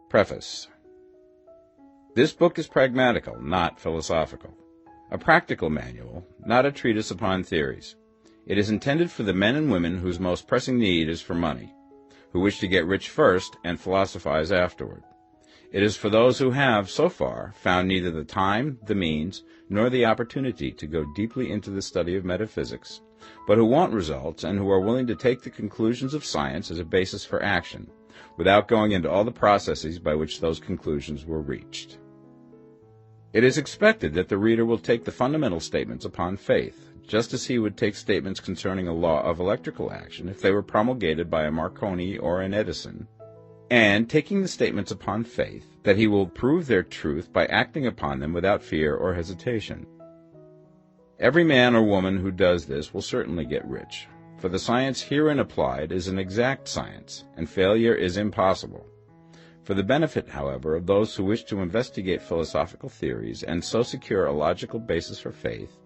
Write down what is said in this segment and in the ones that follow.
Preface. This book is pragmatical, not philosophical. A practical manual, not a treatise upon theories. It is intended for the men and women whose most pressing need is for money, who wish to get rich first and philosophize afterward. It is for those who have, so far, found neither the time, the means, nor the opportunity to go deeply into the study of metaphysics, but who want results and who are willing to take the conclusions of science as a basis for action, without going into all the processes by which those conclusions were reached. It is expected that the reader will take the fundamental statements upon faith, just as he would take statements concerning a law of electrical action if they were promulgated by a Marconi or an Edison, and taking the statements upon faith, that he will prove their truth by acting upon them without fear or hesitation. Every man or woman who does this will certainly get rich, for the science herein applied is an exact science, and failure is impossible. For the benefit, however, of those who wish to investigate philosophical theories and so secure a logical basis for faith,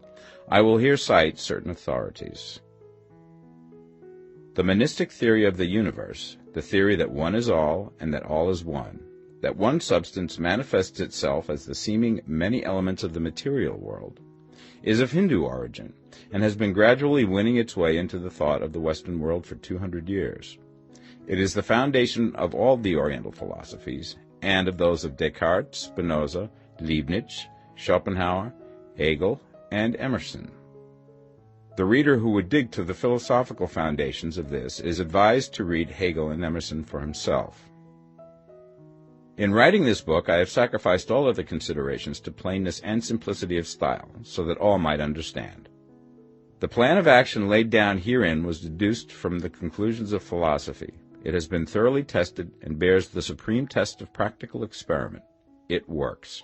I will here cite certain authorities. The monistic theory of the universe, the theory that one is all and that all is one, that one substance manifests itself as the seeming many elements of the material world, is of Hindu origin and has been gradually winning its way into the thought of the Western world for 200 years. It is the foundation of all the Oriental philosophies and of those of Descartes, Spinoza, Leibniz, Schopenhauer, Hegel, and Emerson. The reader who would dig to the philosophical foundations of this is advised to read Hegel and Emerson for himself. In writing this book, I have sacrificed all other considerations to plainness and simplicity of style, so that all might understand. The plan of action laid down herein was deduced from the conclusions of philosophy. It has been thoroughly tested and bears the supreme test of practical experiment. It works.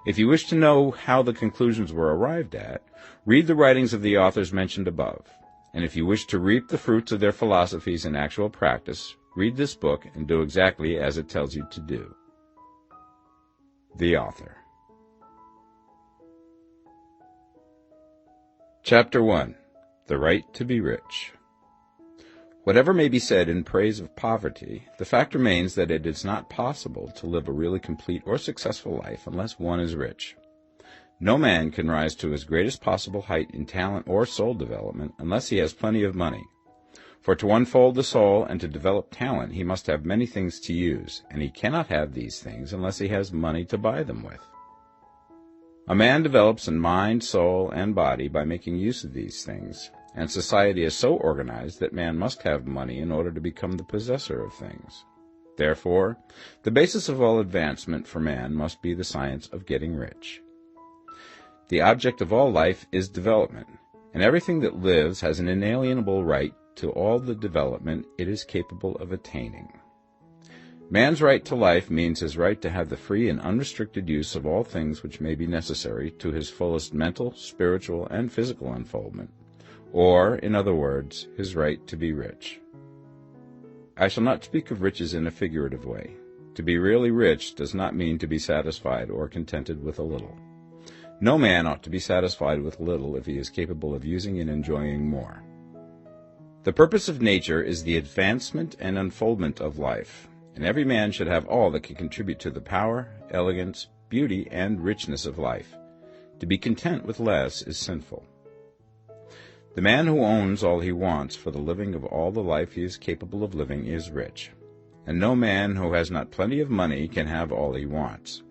If you wish to know how the conclusions were arrived at, read the writings of the authors mentioned above. And if you wish to reap the fruits of their philosophies in actual practice, read this book and do exactly as it tells you to do. The author. Chapter 1. The Right to be Rich. Whatever may be said in praise of poverty, the fact remains that it is not possible to live a really complete or successful life unless one is rich. No man can rise to his greatest possible height in talent or soul development unless he has plenty of money. For to unfold the soul and to develop talent he must have many things to use, and he cannot have these things unless he has money to buy them with. A man develops in mind, soul, and body by making use of these things, and society is so organized that man must have money in order to become the possessor of things. Therefore, the basis of all advancement for man must be the science of getting rich. The object of all life is development, and everything that lives has an inalienable right to all the development it is capable of attaining. Man's right to life means his right to have the free and unrestricted use of all things which may be necessary to his fullest mental, spiritual, and physical unfoldment, or, in other words, his right to be rich. I shall not speak of riches in a figurative way. To be really rich does not mean to be satisfied or contented with a little. No man ought to be satisfied with little if he is capable of using and enjoying more. The purpose of nature is the advancement and unfoldment of life, and every man should have all that can contribute to the power, elegance, beauty, and richness of life. To be content with less is sinful. The man who owns all he wants for the living of all the life he is capable of living is rich, and no man who has not plenty of money can have all he wants.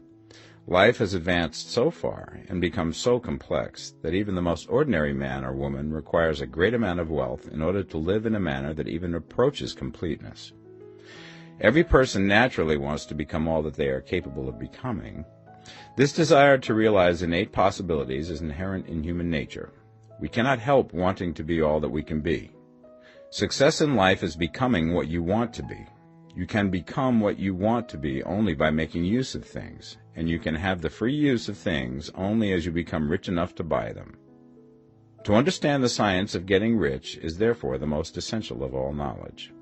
Life has advanced so far and become so complex that even the most ordinary man or woman requires a great amount of wealth in order to live in a manner that even approaches completeness. Every person naturally wants to become all that they are capable of becoming. This desire to realize innate possibilities is inherent in human nature. We cannot help wanting to be all that we can be. Success in life is becoming what you want to be. You can become what you want to be only by making use of things, and you can have the free use of things only as you become rich enough to buy them. To understand the science of getting rich is therefore the most essential of all knowledge.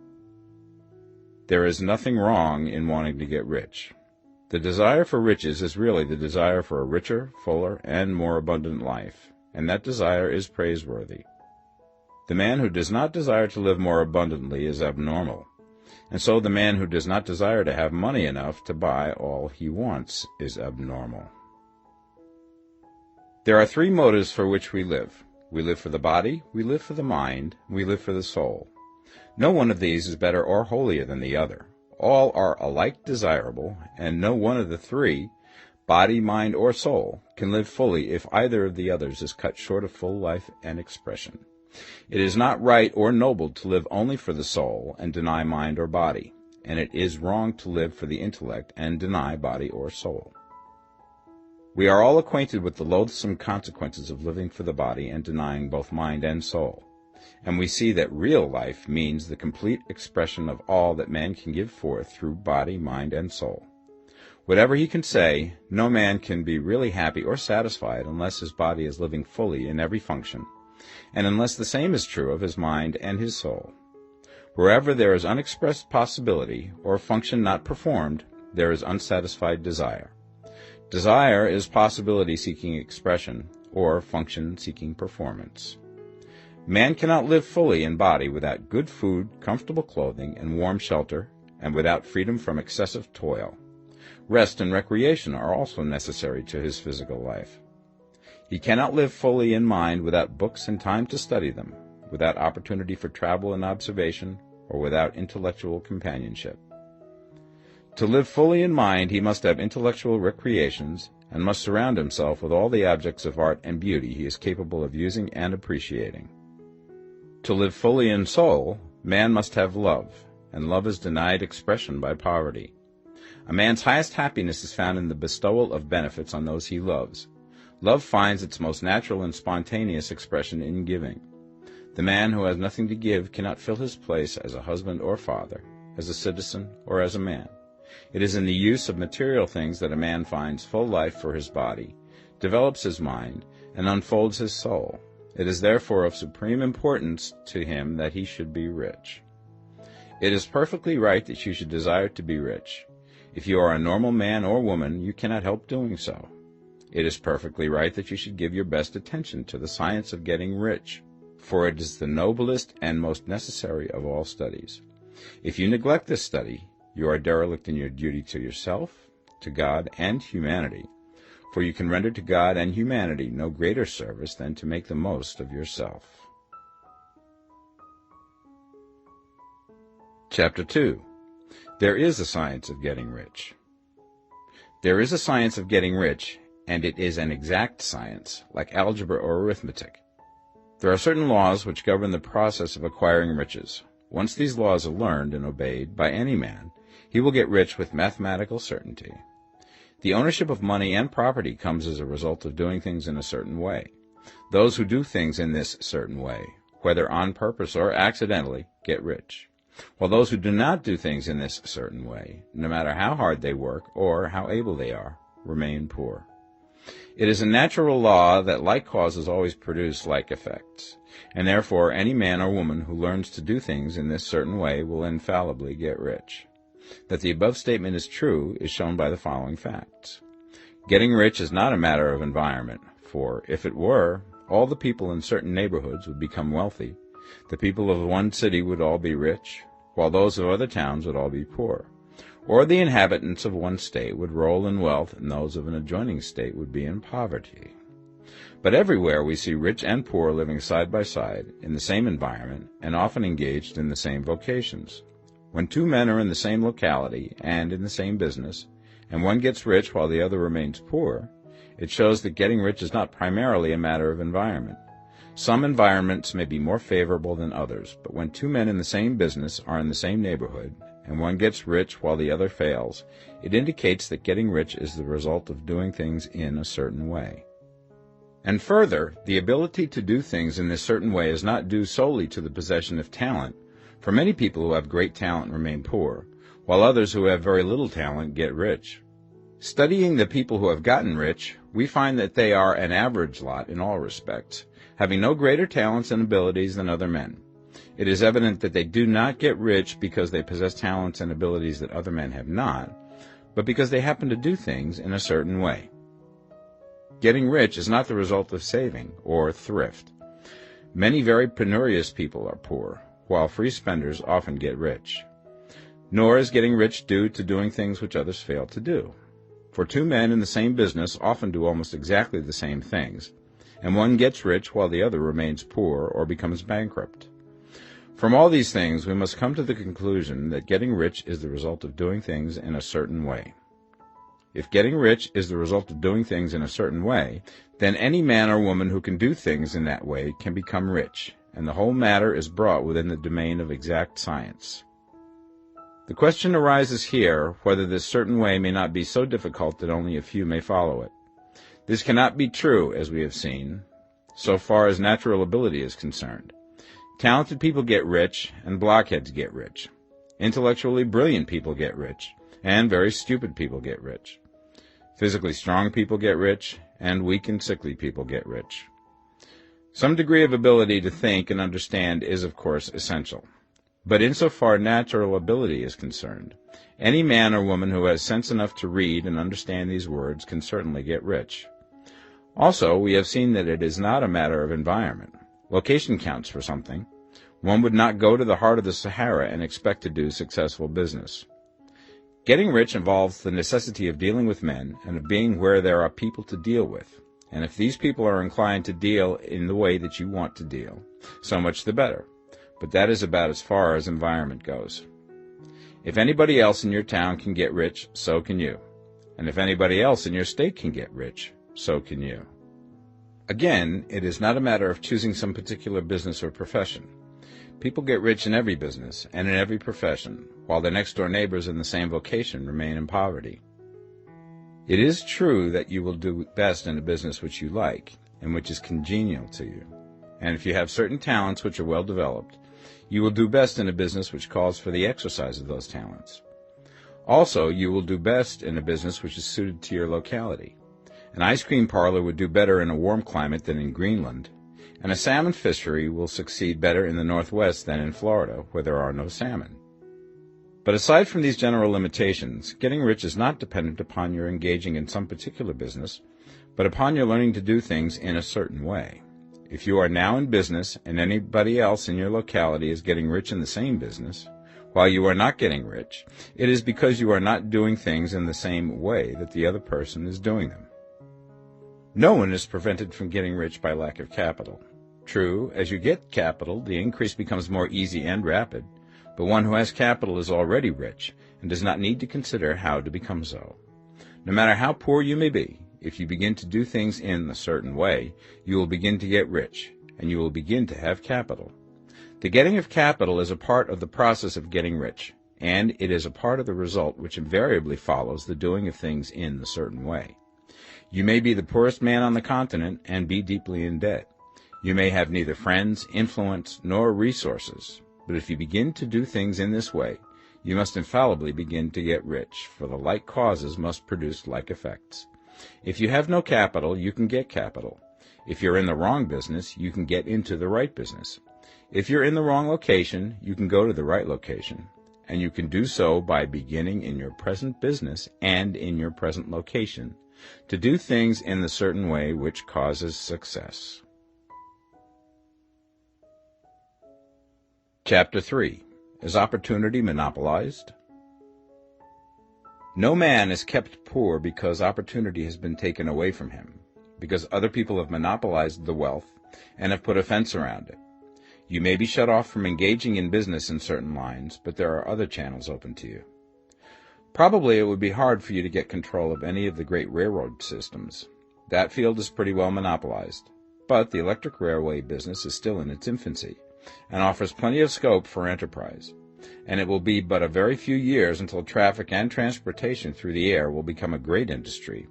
There is nothing wrong in wanting to get rich. The desire for riches is really the desire for a richer, fuller, and more abundant life, and that desire is praiseworthy. The man who does not desire to live more abundantly is abnormal. and so the man who does not desire to have money enough to buy all he wants is abnormal. There are three motives for which we live. We live for the body, we live for the mind, we live for the soul. No one of these is better or holier than the other. All are alike desirable, and no one of the three, body, mind, or soul, can live fully if either of the others is cut short of full life and expression. It is not right or noble to live only for the soul and deny mind or body, and it is wrong to live for the intellect and deny body or soul. We are all acquainted with the loathsome consequences of living for the body and denying both mind and soul, and we see that real life means the complete expression of all that man can give forth through body, mind, and soul. Whatever he can say, no man can be really happy or satisfied unless his body is living fully in every function, and unless the same is true of his mind and his soul. Wherever there is unexpressed possibility, or function not performed, there is unsatisfied desire. Desire is possibility seeking expression, or function seeking performance. Man cannot live fully in body without good food, comfortable clothing, and warm shelter, and without freedom from excessive toil. Rest and recreation are also necessary to his physical life. He cannot live fully in mind without books and time to study them, without opportunity for travel and observation, or without intellectual companionship. To live fully in mind, he must have intellectual recreations, and must surround himself with all the objects of art and beauty he is capable of using and appreciating. To live fully in soul, man must have love, and love is denied expression by poverty. A man's highest happiness is found in the bestowal of benefits on those he loves. Love finds its most natural and spontaneous expression in giving. The man who has nothing to give cannot fill his place as a husband or father, as a citizen or as a man. It is in the use of material things that a man finds full life for his body, develops his mind, and unfolds his soul. It is therefore of supreme importance to him that he should be rich. It is perfectly right that you should desire to be rich. If you are a normal man or woman, you cannot help doing so. It is perfectly right that you should give your best attention to the science of getting rich, for it is the noblest and most necessary of all studies. If you neglect this study, you are derelict in your duty to yourself, to God, and humanity, for you can render to God and humanity no greater service than to make the most of yourself. Chapter 2. There is a science of getting rich. There is a science of getting rich, and it is an exact science, like algebra or arithmetic. There are certain laws which govern the process of acquiring riches. Once these laws are learned and obeyed by any man, he will get rich with mathematical certainty. The ownership of money and property comes as a result of doing things in a certain way. Those who do things in this certain way, whether on purpose or accidentally, get rich, while those who do not do things in this certain way, no matter how hard they work or how able they are, remain poor. It is a natural law that like causes always produce like effects, and therefore any man or woman who learns to do things in this certain way will infallibly get rich. That the above statement is true is shown by the following facts. Getting rich is not a matter of environment, for if it were, all the people in certain neighborhoods would become wealthy. The people of one city would all be rich, while those of other towns would all be poor. Or the inhabitants of one state would roll in wealth, and those of an adjoining state would be in poverty. But everywhere we see rich and poor living side by side, in the same environment, and often engaged in the same vocations. When two men are in the same locality and in the same business, and one gets rich while the other remains poor, it shows that getting rich is not primarily a matter of environment. Some environments may be more favorable than others, but when two men in the same business are in the same neighborhood, and one gets rich while the other fails, it indicates that getting rich is the result of doing things in a certain way. And further, the ability to do things in this certain way is not due solely to the possession of talent, for many people who have great talent remain poor, while others who have very little talent get rich. Studying the people who have gotten rich, we find that they are an average lot in all respects, having no greater talents and abilities than other men. It is evident that they do not get rich because they possess talents and abilities that other men have not, but because they happen to do things in a certain way. Getting rich is not the result of saving or thrift. Many very penurious people are poor, while free spenders often get rich. Nor is getting rich due to doing things which others fail to do. For two men in the same business often do almost exactly the same things, and one gets rich while the other remains poor or becomes bankrupt. From all these things, we must come to the conclusion that getting rich is the result of doing things in a certain way. If getting rich is the result of doing things in a certain way, then any man or woman who can do things in that way can become rich, and the whole matter is brought within the domain of exact science. The question arises here whether this certain way may not be so difficult that only a few may follow it. This cannot be true, as we have seen, so far as natural ability is concerned. Talented people get rich, and blockheads get rich. Intellectually brilliant people get rich, and very stupid people get rich. Physically strong people get rich, and weak and sickly people get rich. Some degree of ability to think and understand is, of course, essential. But insofar natural ability is concerned, any man or woman who has sense enough to read and understand these words can certainly get rich. Also, we have seen that it is not a matter of environment. Location counts for something. One would not go to the heart of the Sahara and expect to do successful business. Getting rich involves the necessity of dealing with men and of being where there are people to deal with. And if these people are inclined to deal in the way that you want to deal, so much the better. But that is about as far as environment goes. If anybody else in your town can get rich, so can you. And if anybody else in your state can get rich, so can you. Again, it is not a matter of choosing some particular business or profession. People get rich in every business and in every profession, while their next-door neighbors in the same vocation remain in poverty. It is true that you will do best in a business which you like and which is congenial to you. And if you have certain talents which are well developed, you will do best in a business which calls for the exercise of those talents. Also, you will do best in a business which is suited to your locality. An ice cream parlor would do better in a warm climate than in Greenland, and a salmon fishery will succeed better in the Northwest than in Florida, where there are no salmon. But aside from these general limitations, getting rich is not dependent upon your engaging in some particular business, but upon your learning to do things in a certain way. If you are now in business and anybody else in your locality is getting rich in the same business, while you are not getting rich, it is because you are not doing things in the same way that the other person is doing them. No one is prevented from getting rich by lack of capital. True, as you get capital, the increase becomes more easy and rapid, but one who has capital is already rich and does not need to consider how to become so. No matter how poor you may be, if you begin to do things in a certain way, you will begin to get rich, and you will begin to have capital. The getting of capital is a part of the process of getting rich, and it is a part of the result which invariably follows the doing of things in a certain way. You may be the poorest man on the continent and be deeply in debt. You may have neither friends, influence, nor resources, but if you begin to do things in this way, you must infallibly begin to get rich, for the like causes must produce like effects. If you have no capital, you can get capital. If you're in the wrong business, you can get into the right business. If you're in the wrong location, you can go to the right location. And you can do so by beginning in your present business and in your present location to do things in the certain way which causes success. Chapter 3. Is opportunity monopolized? No man is kept poor because opportunity has been taken away from him, because other people have monopolized the wealth and have put a fence around it. You may be shut off from engaging in business in certain lines, but there are other channels open to you. Probably it would be hard for you to get control of any of the great railroad systems. That field is pretty well monopolized, but the electric railway business is still in its infancy and offers plenty of scope for enterprise. And it will be but a very few years until traffic and transportation through the air will become a great industry,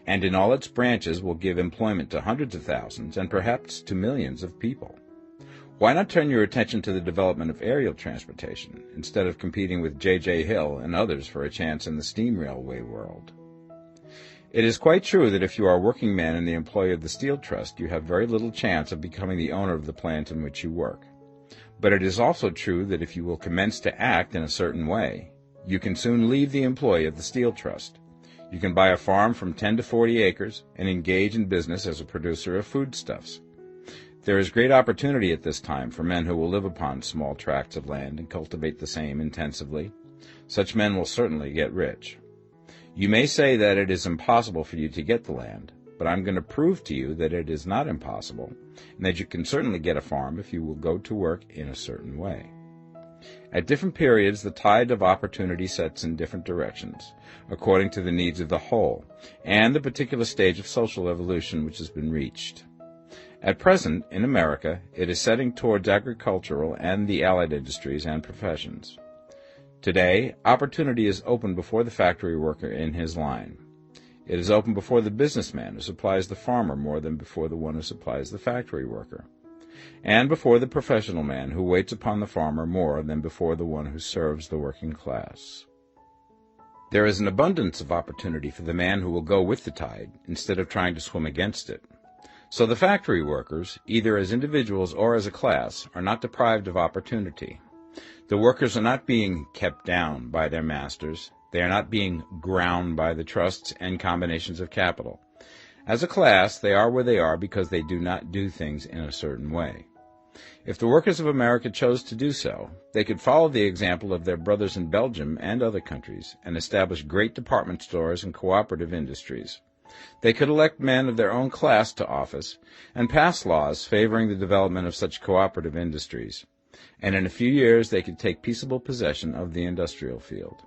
and in all its branches will give employment to hundreds of thousands and perhaps to millions of people. Why not turn your attention to the development of aerial transportation, instead of competing with J.J. Hill and others for a chance in the steam railway world? It is quite true that if you are a working man in the employ of the Steel Trust, you have very little chance of becoming the owner of the plant in which you work. But it is also true that if you will commence to act in a certain way, you can soon leave the employ of the Steel Trust. You can buy a farm from 10 to 40 acres and engage in business as a producer of foodstuffs. There is great opportunity at this time for men who will live upon small tracts of land and cultivate the same intensively, Such men will certainly get rich. You may say that it is impossible for you to get the land, but I'm going to prove to you that it is not impossible, and that you can certainly get a farm if you will go to work in a certain way. At different periods, the tide of opportunity sets in different directions, according to the needs of the whole, and the particular stage of social evolution which has been reached. At present, in America, it is setting towards agricultural and the allied industries and professions. Today, opportunity is open before the factory worker in his line. It is open before the businessman who supplies the farmer more than before the one who supplies the factory worker, and before the professional man who waits upon the farmer more than before the one who serves the working class. There is an abundance of opportunity for the man who will go with the tide instead of trying to swim against it. So the factory workers, either as individuals or as a class, are not deprived of opportunity. The workers are not being kept down by their masters. They are not being ground by the trusts and combinations of capital. As a class, they are where they are because they do not do things in a certain way. If the workers of America chose to do so, they could follow the example of their brothers in Belgium and other countries and establish great department stores and cooperative industries. They could elect men of their own class to office and pass laws favoring the development of such cooperative industries, and in a few years they could take peaceable possession of the industrial field.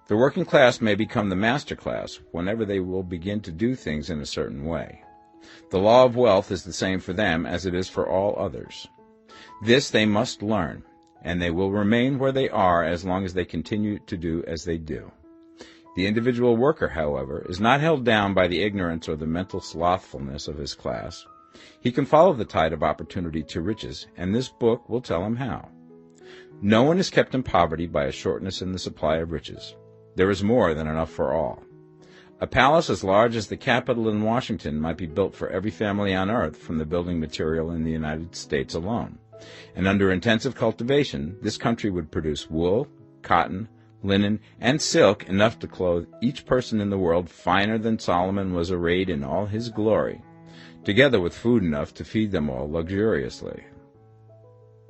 The working class may become the master class whenever they will begin to do things in a certain way. The law of wealth is the same for them as it is for all others. This they must learn, and they will remain where they are as long as they continue to do as they do. The individual worker, however, is not held down by the ignorance or the mental slothfulness of his class. He can follow the tide of opportunity to riches, and this book will tell him how. No one is kept in poverty by a shortness in the supply of riches. There is more than enough for all. A palace as large as the Capitol in Washington might be built for every family on earth from the building material in the United States alone. And under intensive cultivation, this country would produce wool, cotton, linen, and silk enough to clothe each person in the world finer than Solomon was arrayed in all his glory, together with food enough to feed them all luxuriously.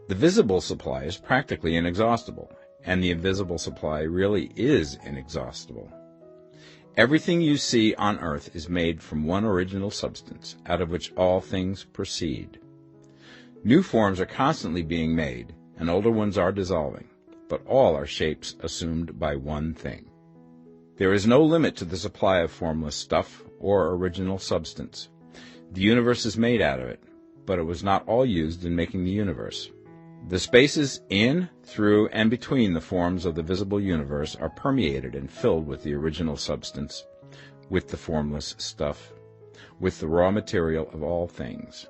The visible supply is practically inexhaustible, and the invisible supply really is inexhaustible. Everything you see on earth is made from one original substance, out of which all things proceed. New forms are constantly being made, and older ones are dissolving, but all are shapes assumed by one thing. There is no limit to the supply of formless stuff or original substance. The universe is made out of it, but it was not all used in making the universe. The spaces in, through, and between the forms of the visible universe are permeated and filled with the original substance, with the formless stuff, with the raw material of all things.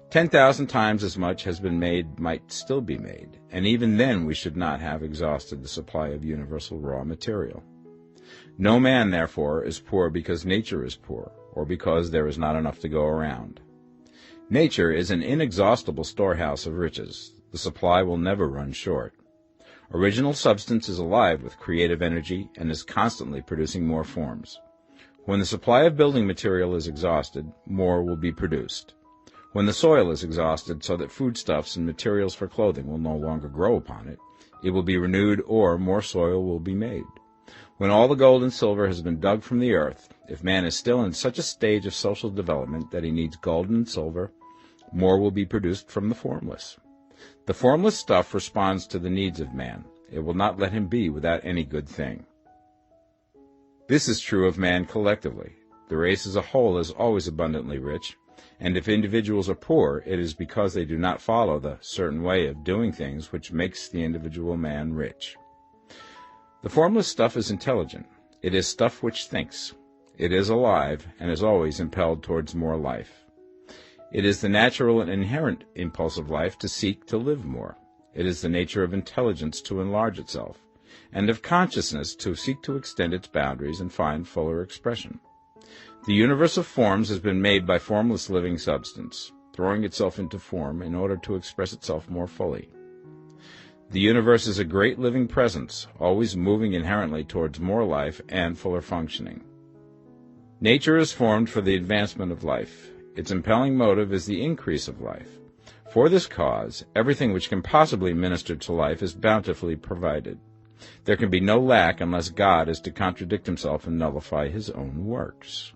10,000 times as much has been made might still be made, and even then we should not have exhausted the supply of universal raw material. No man, therefore, is poor because nature is poor, or because there is not enough to go around. Nature is an inexhaustible storehouse of riches. The supply will never run short. Original substance is alive with creative energy and is constantly producing more forms. When the supply of building material is exhausted, more will be produced. When the soil is exhausted so that foodstuffs and materials for clothing will no longer grow upon it, it will be renewed or more soil will be made. When all the gold and silver has been dug from the earth, if man is still in such a stage of social development that he needs gold and silver, more will be produced from the formless. The formless stuff responds to the needs of man. It will not let him be without any good thing. This is true of man collectively. The race as a whole is always abundantly rich, and if individuals are poor, it is because they do not follow the certain way of doing things which makes the individual man rich. The formless stuff is intelligent. It is stuff which thinks. It is alive and is always impelled towards more life. It is the natural and inherent impulse of life to seek to live more. It is the nature of intelligence to enlarge itself, and of consciousness to seek to extend its boundaries and find fuller expression. The universe of forms has been made by formless living substance, throwing itself into form in order to express itself more fully. The universe is a great living presence, always moving inherently towards more life and fuller functioning. Nature is formed for the advancement of life. Its impelling motive is the increase of life. For this cause, everything which can possibly minister to life is bountifully provided. There can be no lack unless God is to contradict himself and nullify his own works.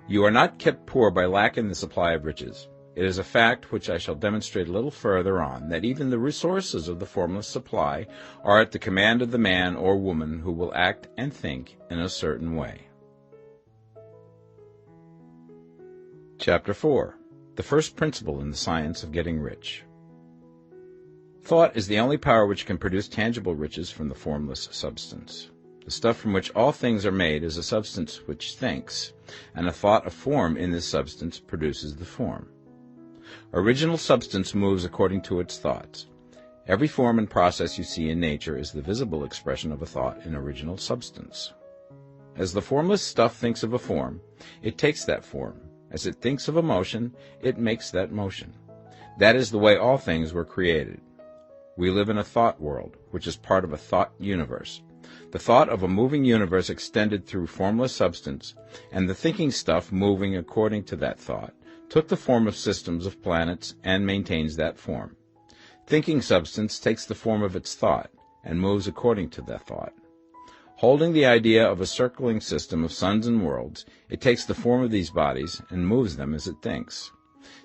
You are not kept poor by lack in the supply of riches. It is a fact which I shall demonstrate a little further on, that even the resources of the formless supply are at the command of the man or woman who will act and think in a certain way. Chapter 4. The first principle in the science of getting rich. Thought is the only power which can produce tangible riches from the formless substance. The stuff from which all things are made is a substance which thinks, and a thought of form in this substance produces the form. Original substance moves according to its thoughts. Every form and process you see in nature is the visible expression of a thought in original substance. As the formless stuff thinks of a form, it takes that form. As it thinks of a motion, it makes that motion. That is the way all things were created. We live in a thought world, which is part of a thought universe. The thought of a moving universe extended through formless substance, and the thinking stuff moving according to that thought, took the form of systems of planets and maintains that form. Thinking substance takes the form of its thought and moves according to that thought. Holding the idea of a circling system of suns and worlds, it takes the form of these bodies and moves them as it thinks.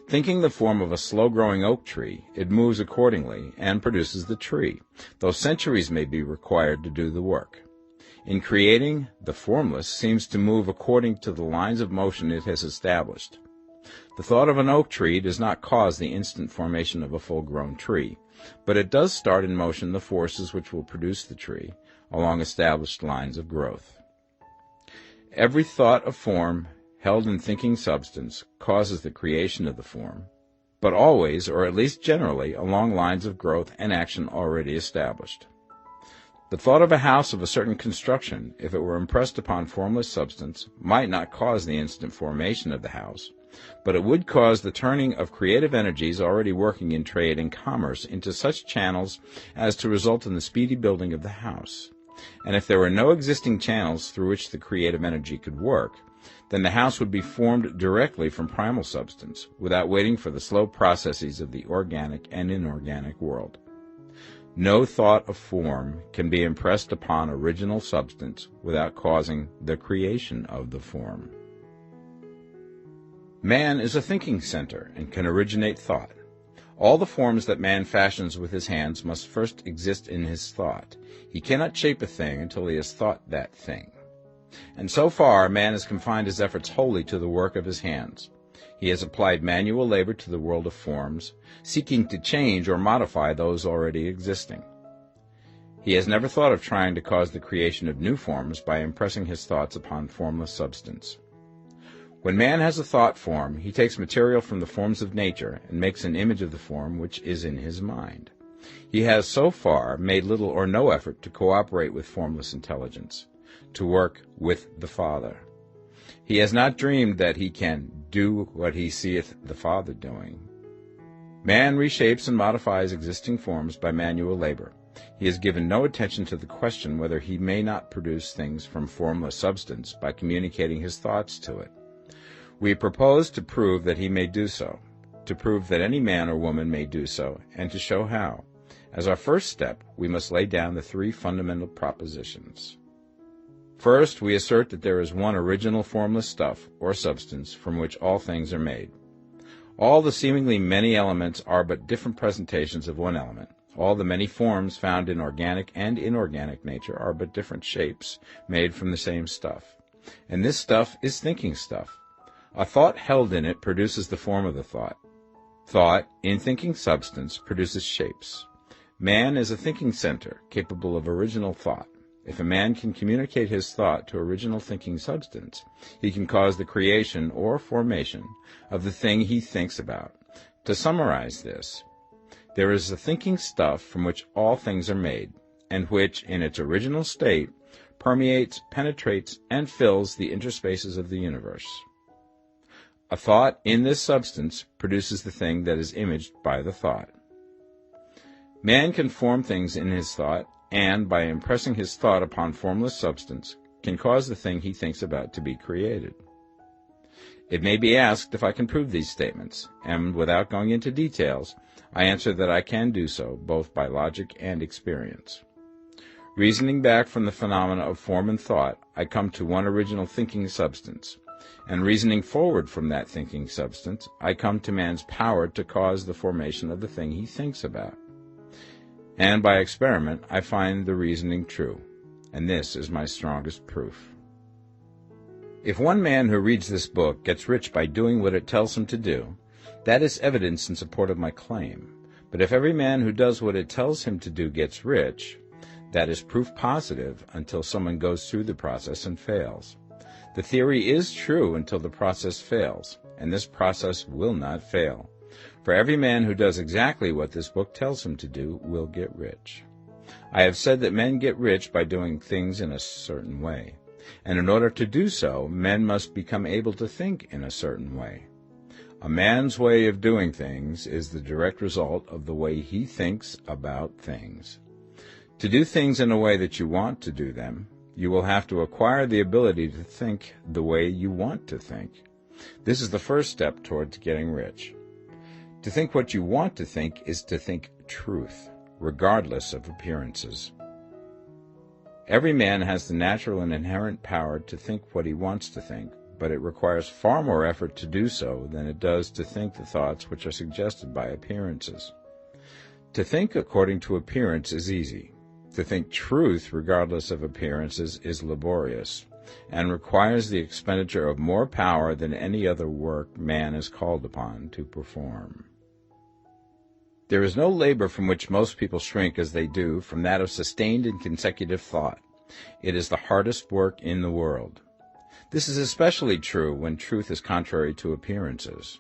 Thinking the form of a slow-growing oak tree, it moves accordingly and produces the tree, though centuries may be required to do the work. In creating, the formless seems to move according to the lines of motion it has established. The thought of an oak tree does not cause the instant formation of a full-grown tree, but it does start in motion the forces which will produce the tree, along established lines of growth. Every thought of form held in thinking substance causes the creation of the form, but always, or at least generally, along lines of growth and action already established. The thought of a house of a certain construction, if it were impressed upon formless substance, might not cause the instant formation of the house, but it would cause the turning of creative energies already working in trade and commerce into such channels as to result in the speedy building of the house. And if there were no existing channels through which the creative energy could work, then the house would be formed directly from primal substance, without waiting for the slow processes of the organic and inorganic world. No thought of form can be impressed upon original substance without causing the creation of the form. Man is a thinking center and can originate thought. All the forms that man fashions with his hands must first exist in his thought. He cannot shape a thing until he has thought that thing. And so far, man has confined his efforts wholly to the work of his hands. He has applied manual labor to the world of forms, seeking to change or modify those already existing. He has never thought of trying to cause the creation of new forms by impressing his thoughts upon formless substance. When man has a thought form, he takes material from the forms of nature and makes an image of the form which is in his mind. He has so far made little or no effort to cooperate with formless intelligence, to work with the Father. He has not dreamed that he can do what he seeth the Father doing. Man reshapes and modifies existing forms by manual labor. He has given no attention to the question whether he may not produce things from formless substance by communicating his thoughts to it. We propose to prove that he may do so, to prove that any man or woman may do so, and to show how. As our first step, we must lay down the three fundamental propositions. First, we assert that there is one original formless stuff, or substance, from which all things are made. All the seemingly many elements are but different presentations of one element. All the many forms found in organic and inorganic nature are but different shapes, made from the same stuff. And this stuff is thinking stuff. A thought held in it produces the form of the thought. Thought, in thinking substance, produces shapes. Man is a thinking center, capable of original thought. If a man can communicate his thought to original thinking substance, he can cause the creation or formation of the thing he thinks about. To summarize this, there is a thinking stuff from which all things are made, and which, in its original state, permeates, penetrates, and fills the interspaces of the universe. A thought in this substance produces the thing that is imaged by the thought. Man can form things in his thought, and, by impressing his thought upon formless substance, can cause the thing he thinks about to be created. It may be asked if I can prove these statements, and without going into details, I answer that I can do so, both by logic and experience. Reasoning back from the phenomena of form and thought, I come to one original thinking substance. And reasoning forward from that thinking substance, I come to man's power to cause the formation of the thing he thinks about. And by experiment, I find the reasoning true. And this is my strongest proof. If one man who reads this book gets rich by doing what it tells him to do, that is evidence in support of my claim. But if every man who does what it tells him to do gets rich, that is proof positive until someone goes through the process and fails. The theory is true until the process fails, and this process will not fail. For every man who does exactly what this book tells him to do will get rich. I have said that men get rich by doing things in a certain way, and in order to do so, men must become able to think in a certain way. A man's way of doing things is the direct result of the way he thinks about things. To do things in a way that you want to do them, you will have to acquire the ability to think the way you want to think. This is the first step towards getting rich. To think what you want to think is to think truth, regardless of appearances. Every man has the natural and inherent power to think what he wants to think, but it requires far more effort to do so than it does to think the thoughts which are suggested by appearances. To think according to appearance is easy. To think truth regardless of appearances is laborious, and requires the expenditure of more power than any other work man is called upon to perform. There is no labor from which most people shrink as they do from that of sustained and consecutive thought. It is the hardest work in the world. This is especially true when truth is contrary to appearances.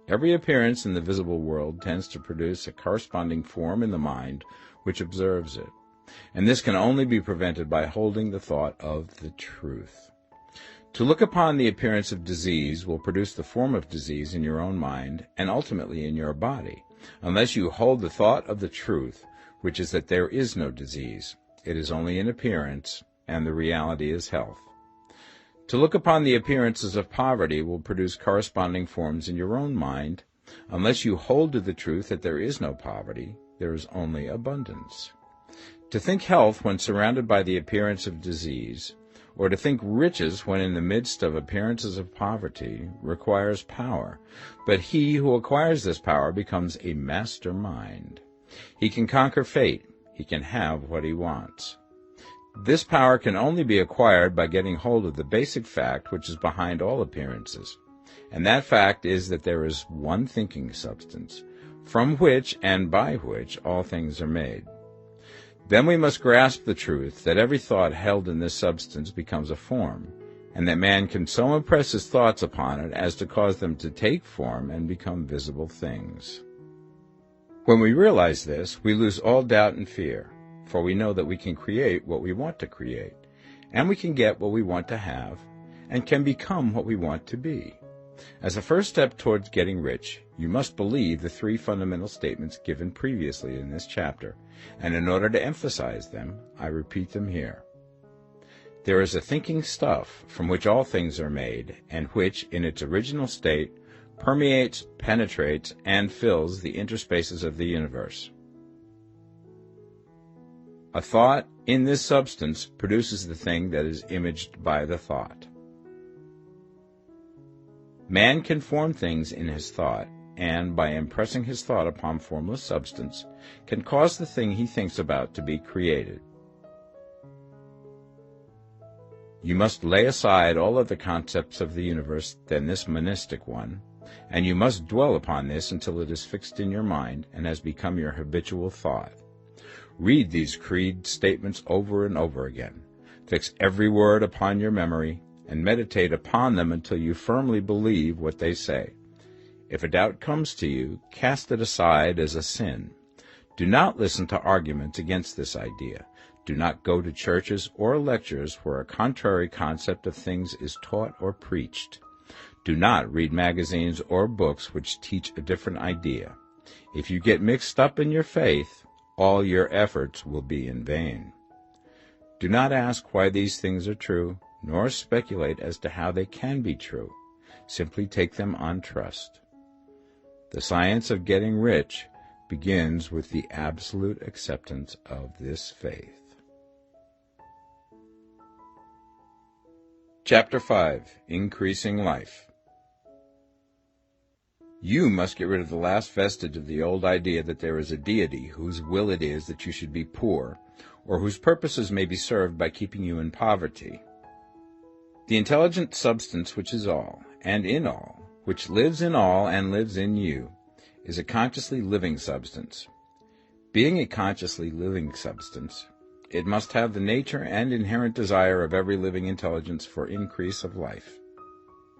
Every appearance in the visible world tends to produce a corresponding form in the mind which observes it, and this can only be prevented by holding the thought of the truth. To look upon the appearance of disease will produce the form of disease in your own mind and ultimately in your body, unless you hold the thought of the truth, which is that there is no disease. It is only an appearance, and the reality is health. To look upon the appearances of poverty will produce corresponding forms in your own mind, unless you hold to the truth that there is no poverty, there is only abundance. To think health when surrounded by the appearance of disease, or to think riches when in the midst of appearances of poverty, requires power, but he who acquires this power becomes a master mind. He can conquer fate. He can have what he wants. This power can only be acquired by getting hold of the basic fact which is behind all appearances, and that fact is that there is one thinking substance, from which and by which all things are made. Then we must grasp the truth that every thought held in this substance becomes a form, and that man can so impress his thoughts upon it as to cause them to take form and become visible things. When we realize this, we lose all doubt and fear, for we know that we can create what we want to create, and we can get what we want to have, and can become what we want to be. As a first step towards getting rich, you must believe the three fundamental statements given previously in this chapter, and in order to emphasize them, I repeat them here. There is a thinking stuff from which all things are made, and which, in its original state, permeates, penetrates, and fills the interspaces of the universe. A thought in this substance produces the thing that is imaged by the thought. Man can form things in his thought, and by impressing his thought upon formless substance, can cause the thing he thinks about to be created. You must lay aside all other concepts of the universe than this monistic one, and you must dwell upon this until it is fixed in your mind and has become your habitual thought. Read these creed statements over and over again. Fix every word upon your memory, and meditate upon them until you firmly believe what they say. If a doubt comes to you, cast it aside as a sin. Do not listen to arguments against this idea. Do not go to churches or lectures where a contrary concept of things is taught or preached. Do not read magazines or books which teach a different idea. If you get mixed up in your faith, all your efforts will be in vain. Do not ask why these things are true, nor speculate as to how they can be true. Simply take them on trust. The science of getting rich begins with the absolute acceptance of this faith. Chapter 5. Increasing Life. You must get rid of the last vestige of the old idea that there is a deity whose will it is that you should be poor, or whose purposes may be served by keeping you in poverty. The intelligent substance which is all, and in all, which lives in all and lives in you, is a consciously living substance. Being a consciously living substance, it must have the nature and inherent desire of every living intelligence for increase of life.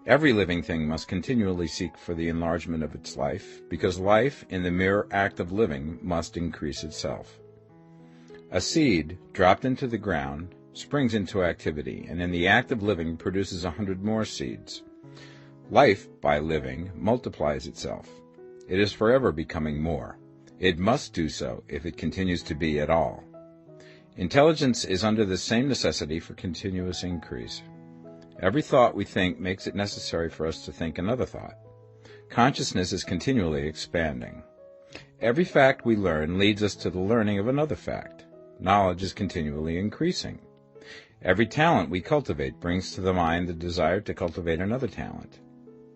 Every living thing must continually seek for the enlargement of its life, because life, in the mere act of living, must increase itself. A seed, dropped into the ground, springs into activity, and in the act of living produces 100 more seeds. Life, by living, multiplies itself. It is forever becoming more. It must do so if it continues to be at all. Intelligence is under the same necessity for continuous increase. Every thought we think makes it necessary for us to think another thought. Consciousness is continually expanding. Every fact we learn leads us to the learning of another fact. Knowledge is continually increasing. Every talent we cultivate brings to the mind the desire to cultivate another talent.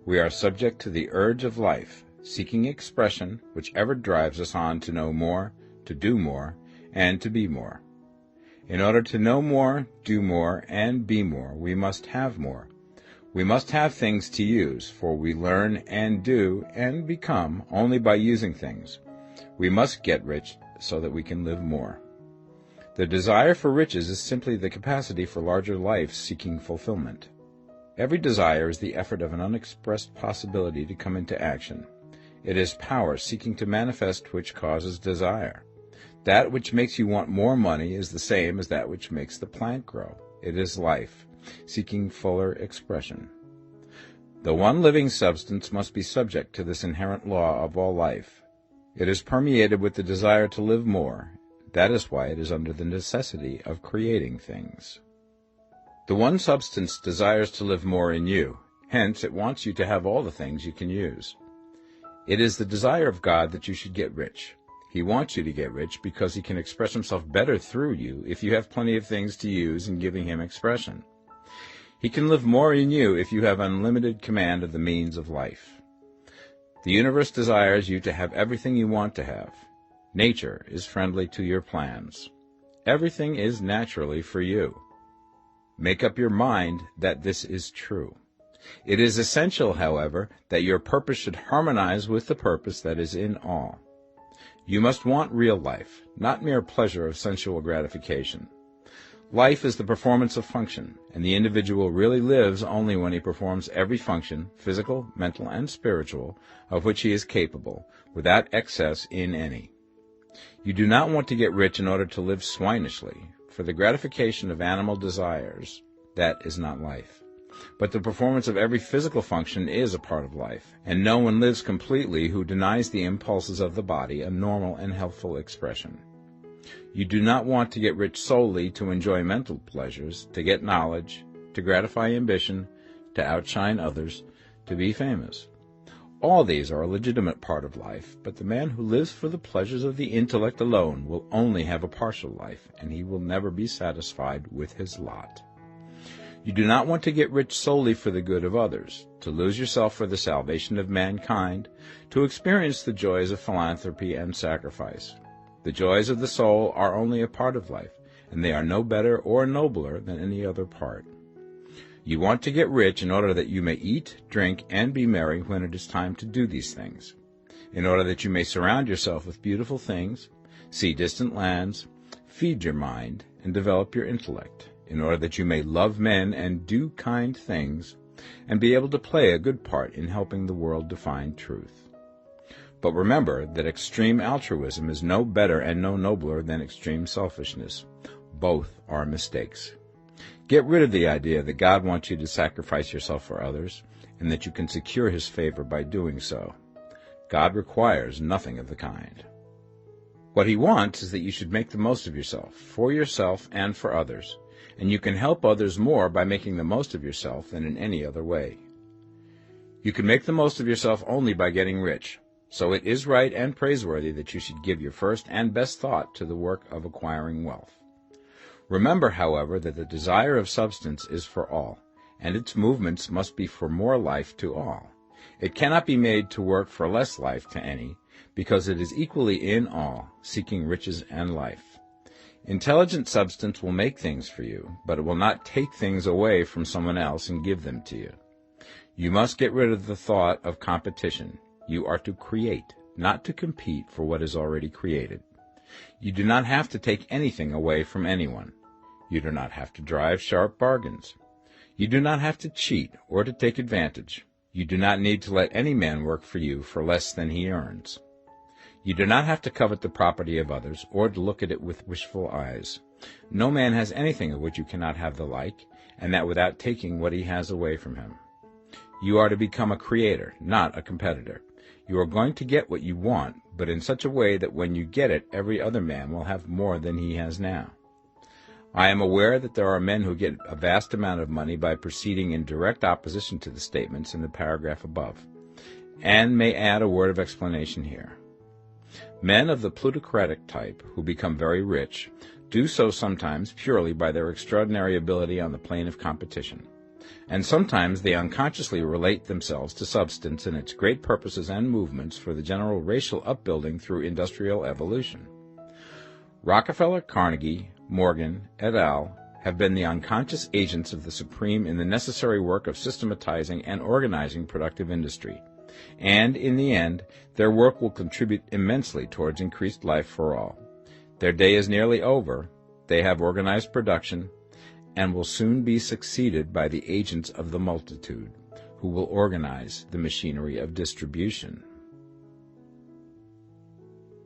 We are subject to the urge of life, seeking expression, which ever drives us on to know more, to do more, and to be more. In order to know more, do more, and be more, we must have more. We must have things to use, for we learn and do and become only by using things. We must get rich so that we can live more. The desire for riches is simply the capacity for larger life seeking fulfillment. Every desire is the effort of an unexpressed possibility to come into action. It is power seeking to manifest which causes desire. That which makes you want more money is the same as that which makes the plant grow. It is life, seeking fuller expression. The one living substance must be subject to this inherent law of all life. It is permeated with the desire to live more. That is why it is under the necessity of creating things. The one substance desires to live more in you. Hence, it wants you to have all the things you can use. It is the desire of God that you should get rich. He wants you to get rich because he can express himself better through you if you have plenty of things to use in giving him expression. He can live more in you if you have unlimited command of the means of life. The universe desires you to have everything you want to have. Nature is friendly to your plans. Everything is naturally for you. Make up your mind that this is true. It is essential, however, that your purpose should harmonize with the purpose that is in all. You must want real life, not mere pleasure of sensual gratification. Life is the performance of function, and the individual really lives only when he performs every function, physical, mental, and spiritual, of which he is capable, without excess in any. You do not want to get rich in order to live swinishly, for the gratification of animal desires, that is not life. But the performance of every physical function is a part of life, and no one lives completely who denies the impulses of the body a normal and healthful expression. You do not want to get rich solely to enjoy mental pleasures, to get knowledge, to gratify ambition, to outshine others, to be famous. All these are a legitimate part of life, but the man who lives for the pleasures of the intellect alone will only have a partial life, and he will never be satisfied with his lot. You do not want to get rich solely for the good of others, to lose yourself for the salvation of mankind, to experience the joys of philanthropy and sacrifice. The joys of the soul are only a part of life, and they are no better or nobler than any other part. You want to get rich in order that you may eat, drink, and be merry when it is time to do these things, in order that you may surround yourself with beautiful things, see distant lands, feed your mind, and develop your intellect, in order that you may love men and do kind things, and be able to play a good part in helping the world to find truth. But remember that extreme altruism is no better and no nobler than extreme selfishness. Both are mistakes. Get rid of the idea that God wants you to sacrifice yourself for others, and that you can secure his favor by doing so. God requires nothing of the kind. What he wants is that you should make the most of yourself, for yourself and for others, and you can help others more by making the most of yourself than in any other way. You can make the most of yourself only by getting rich, so it is right and praiseworthy that you should give your first and best thought to the work of acquiring wealth. Remember, however, that the desire of substance is for all, and its movements must be for more life to all. It cannot be made to work for less life to any, because it is equally in all, seeking riches and life. Intelligent substance will make things for you, but it will not take things away from someone else and give them to you. You must get rid of the thought of competition. You are to create, not to compete for what is already created. You do not have to take anything away from anyone. You do not have to drive sharp bargains. You do not have to cheat or to take advantage. You do not need to let any man work for you for less than he earns. You do not have to covet the property of others or to look at it with wishful eyes. No man has anything of which you cannot have the like, and that without taking what he has away from him. You are to become a creator, not a competitor. You are going to get what you want, but in such a way that when you get it, every other man will have more than he has now. I am aware that there are men who get a vast amount of money by proceeding in direct opposition to the statements in the paragraph above, and may add a word of explanation here. Men of the plutocratic type, who become very rich, do so sometimes purely by their extraordinary ability on the plane of competition, and sometimes they unconsciously relate themselves to substance and its great purposes and movements for the general racial upbuilding through industrial evolution. Rockefeller, Carnegie, Morgan, et al. Have been the unconscious agents of the supreme in the necessary work of systematizing and organizing productive industry, and in the end, their work will contribute immensely towards increased life for all. Their day is nearly over, they have organized production, and will soon be succeeded by the agents of the multitude, who will organize the machinery of distribution.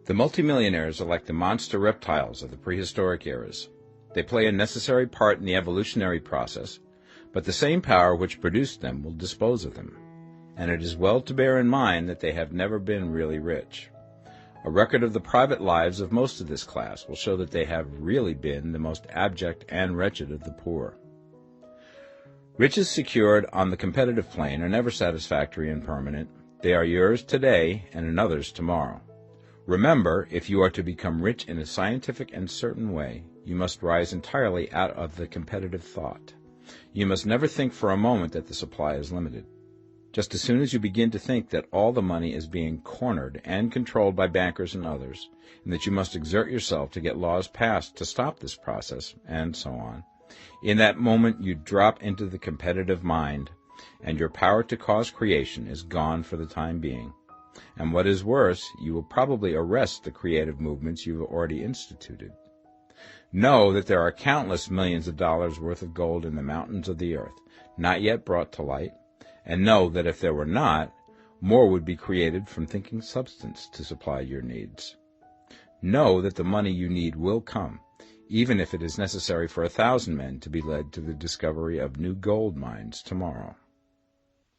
The multimillionaires are like the monster reptiles of the prehistoric eras. They play a necessary part in the evolutionary process, but the same power which produced them will dispose of them, and it is well to bear in mind that they have never been really rich. A record of the private lives of most of this class will show that they have really been the most abject and wretched of the poor. Riches secured on the competitive plane are never satisfactory and permanent. They are yours today and another's tomorrow. Remember, if you are to become rich in a scientific and certain way, you must rise entirely out of the competitive thought. You must never think for a moment that the supply is limited. Just as soon as you begin to think that all the money is being cornered and controlled by bankers and others, and that you must exert yourself to get laws passed to stop this process, and so on, in that moment you drop into the competitive mind, and your power to cause creation is gone for the time being. And what is worse, you will probably arrest the creative movements you have already instituted. Know that there are countless millions of dollars worth of gold in the mountains of the earth, not yet brought to light, and know that if there were not, more would be created from thinking substance to supply your needs. Know that the money you need will come, even if it is necessary for 1,000 men to be led to the discovery of new gold mines tomorrow.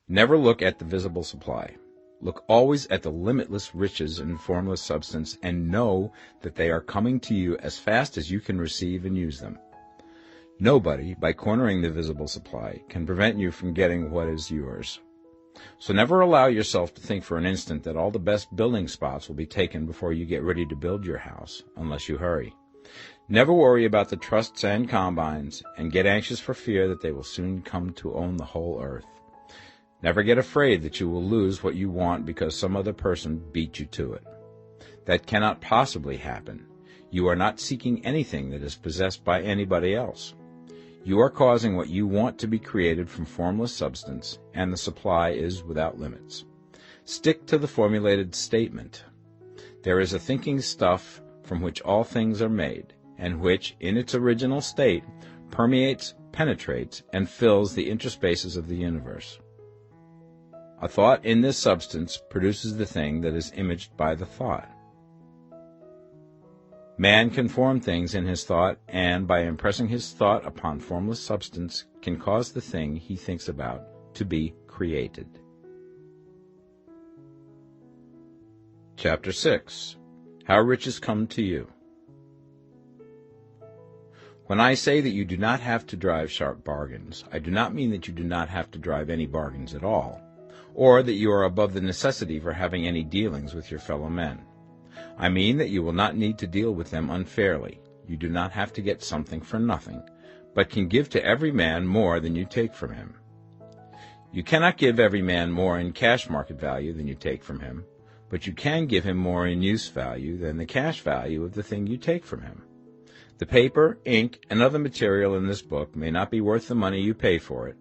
Never look at the visible supply. Look always at the limitless riches and formless substance, and know that they are coming to you as fast as you can receive and use them. Nobody, by cornering the visible supply, can prevent you from getting what is yours. So never allow yourself to think for an instant that all the best building spots will be taken before you get ready to build your house, unless you hurry. Never worry about the trusts and combines, and get anxious for fear that they will soon come to own the whole earth. Never get afraid that you will lose what you want because some other person beat you to it. That cannot possibly happen. You are not seeking anything that is possessed by anybody else. You are causing what you want to be created from formless substance, and the supply is without limits. Stick to the formulated statement. There is a thinking stuff from which all things are made, and which, in its original state, permeates, penetrates, and fills the interspaces of the universe. A thought in this substance produces the thing that is imaged by the thought. Man can form things in his thought, and by impressing his thought upon formless substance, can cause the thing he thinks about to be created. Chapter 6. How Riches Come to You. When I say that you do not have to drive sharp bargains, I do not mean that you do not have to drive any bargains at all, or that you are above the necessity for having any dealings with your fellow men. I mean that you will not need to deal with them unfairly. You do not have to get something for nothing, but can give to every man more than you take from him. You cannot give every man more in cash market value than you take from him, but you can give him more in use value than the cash value of the thing you take from him. The paper, ink, and other material in this book may not be worth the money you pay for it,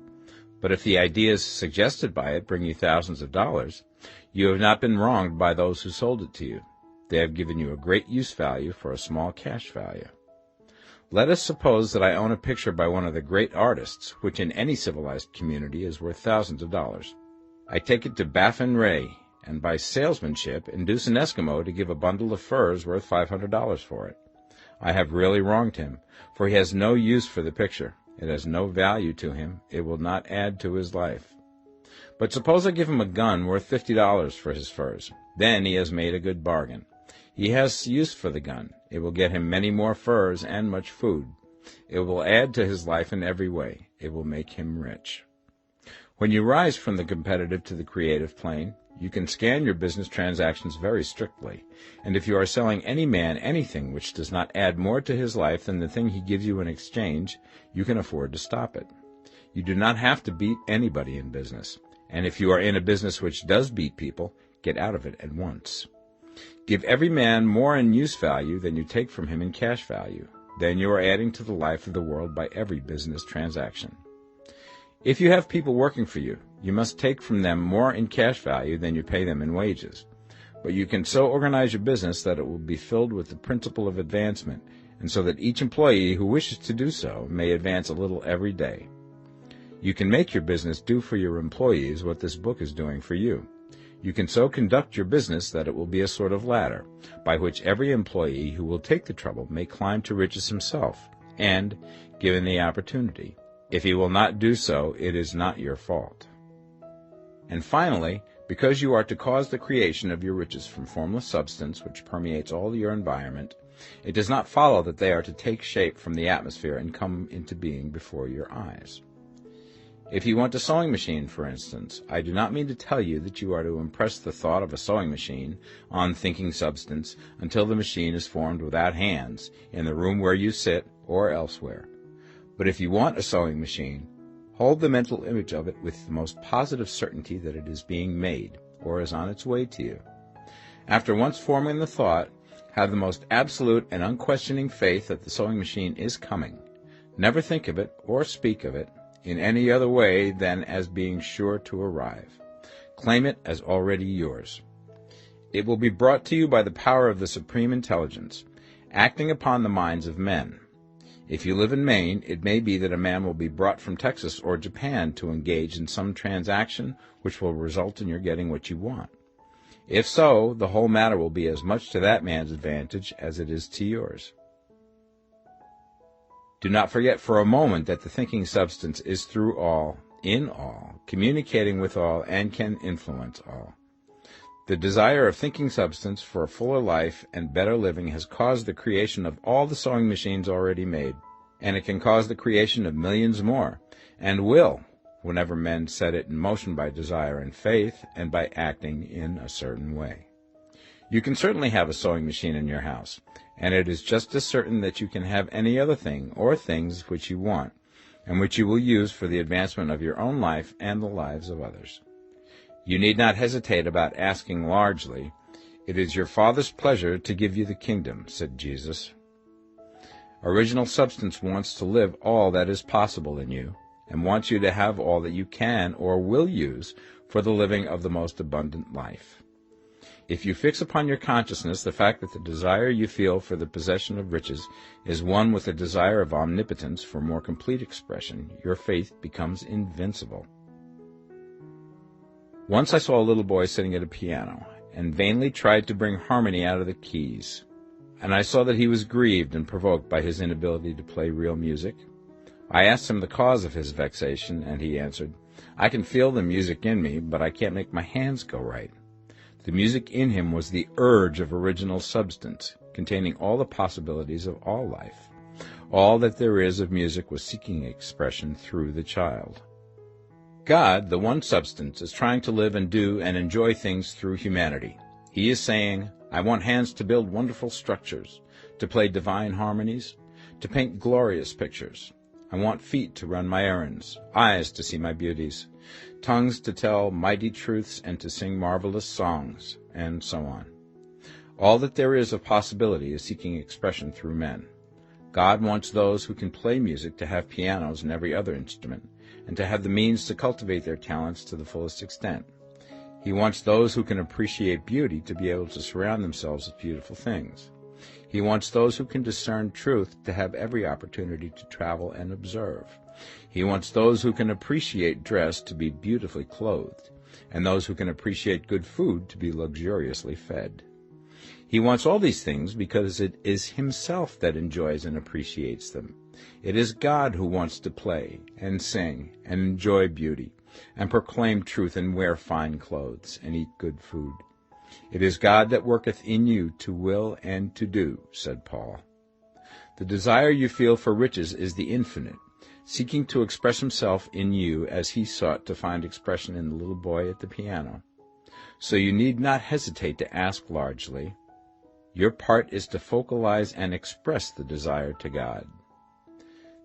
but if the ideas suggested by it bring you thousands of dollars, you have not been wronged by those who sold it to you. They have given you a great use value for a small cash value. Let us suppose that I own a picture by one of the great artists, which in any civilized community is worth thousands of dollars. I take it to Baffin Ray, and by salesmanship induce an Eskimo to give a bundle of furs worth $500 for it. I have really wronged him, for he has no use for the picture. It has no value to him. It will not add to his life. But suppose I give him a gun worth $50 for his furs. Then he has made a good bargain. He has use for the gun. It will get him many more furs and much food. It will add to his life in every way. It will make him rich. When you rise from the competitive to the creative plane, you can scan your business transactions very strictly, and if you are selling any man anything which does not add more to his life than the thing he gives you in exchange, you can afford to stop it. You do not have to beat anybody in business, and if you are in a business which does beat people, get out of it at once. Give every man more in use value than you take from him in cash value. Then you are adding to the life of the world by every business transaction. If you have people working for you, you must take from them more in cash value than you pay them in wages. But you can so organize your business that it will be filled with the principle of advancement, and so that each employee who wishes to do so may advance a little every day. You can make your business do for your employees what this book is doing for you. You can so conduct your business that it will be a sort of ladder, by which every employee who will take the trouble may climb to riches himself, and, given the opportunity, if he will not do so, it is not your fault. And finally, because you are to cause the creation of your riches from formless substance which permeates all your environment, it does not follow that they are to take shape from the atmosphere and come into being before your eyes. If you want a sewing machine, for instance, I do not mean to tell you that you are to impress the thought of a sewing machine on thinking substance until the machine is formed without hands, in the room where you sit or elsewhere. But if you want a sewing machine, hold the mental image of it with the most positive certainty that it is being made, or is on its way to you. After once forming the thought, have the most absolute and unquestioning faith that the sewing machine is coming. Never think of it, or speak of it, in any other way than as being sure to arrive. Claim it as already yours. It will be brought to you by the power of the Supreme Intelligence, acting upon the minds of men. If you live in Maine, it may be that a man will be brought from Texas or Japan to engage in some transaction which will result in your getting what you want. If so, the whole matter will be as much to that man's advantage as it is to yours. Do not forget for a moment that the thinking substance is through all, in all, communicating with all, and can influence all. The desire of thinking substance for a fuller life and better living has caused the creation of all the sewing machines already made, and it can cause the creation of millions more, and will, whenever men set it in motion by desire and faith, and by acting in a certain way. You can certainly have a sewing machine in your house, and it is just as certain that you can have any other thing or things which you want, and which you will use for the advancement of your own life and the lives of others. You need not hesitate about asking largely. It is your Father's pleasure to give you the kingdom, said Jesus. Original substance wants to live all that is possible in you, and wants you to have all that you can or will use for the living of the most abundant life. If you fix upon your consciousness the fact that the desire you feel for the possession of riches is one with the desire of omnipotence for more complete expression, your faith becomes invincible. Once I saw a little boy sitting at a piano, and vainly tried to bring harmony out of the keys, and I saw that he was grieved and provoked by his inability to play real music. I asked him the cause of his vexation, and he answered, "I can feel the music in me, but I can't make my hands go right." The music in him was the urge of original substance, containing all the possibilities of all life. All that there is of music was seeking expression through the child. God, the one substance, is trying to live and do and enjoy things through humanity. He is saying, I want hands to build wonderful structures, to play divine harmonies, to paint glorious pictures. I want feet to run my errands, eyes to see my beauties, tongues to tell mighty truths and to sing marvelous songs, and so on. All that there is of possibility is seeking expression through men. God wants those who can play music to have pianos and every other instrument, and to have the means to cultivate their talents to the fullest extent. He wants those who can appreciate beauty to be able to surround themselves with beautiful things. He wants those who can discern truth to have every opportunity to travel and observe. He wants those who can appreciate dress to be beautifully clothed, and those who can appreciate good food to be luxuriously fed. He wants all these things because it is himself that enjoys and appreciates them. It is God who wants to play and sing and enjoy beauty and proclaim truth and wear fine clothes and eat good food. It is God that worketh in you to will and to do, said Paul. The desire you feel for riches is the infinite, seeking to express himself in you as he sought to find expression in the little boy at the piano. So you need not hesitate to ask largely. Your part is to focalize and express the desire to God.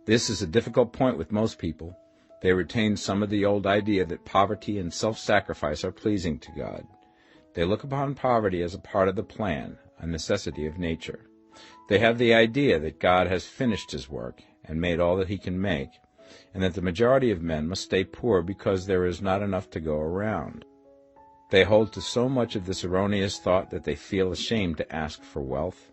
This is a difficult point with most people. They retain some of the old idea that poverty and self-sacrifice are pleasing to God. They look upon poverty as a part of the plan, a necessity of nature. They have the idea that God has finished his work and made all that he can make, and that the majority of men must stay poor because there is not enough to go around. They hold to so much of this erroneous thought that they feel ashamed to ask for wealth.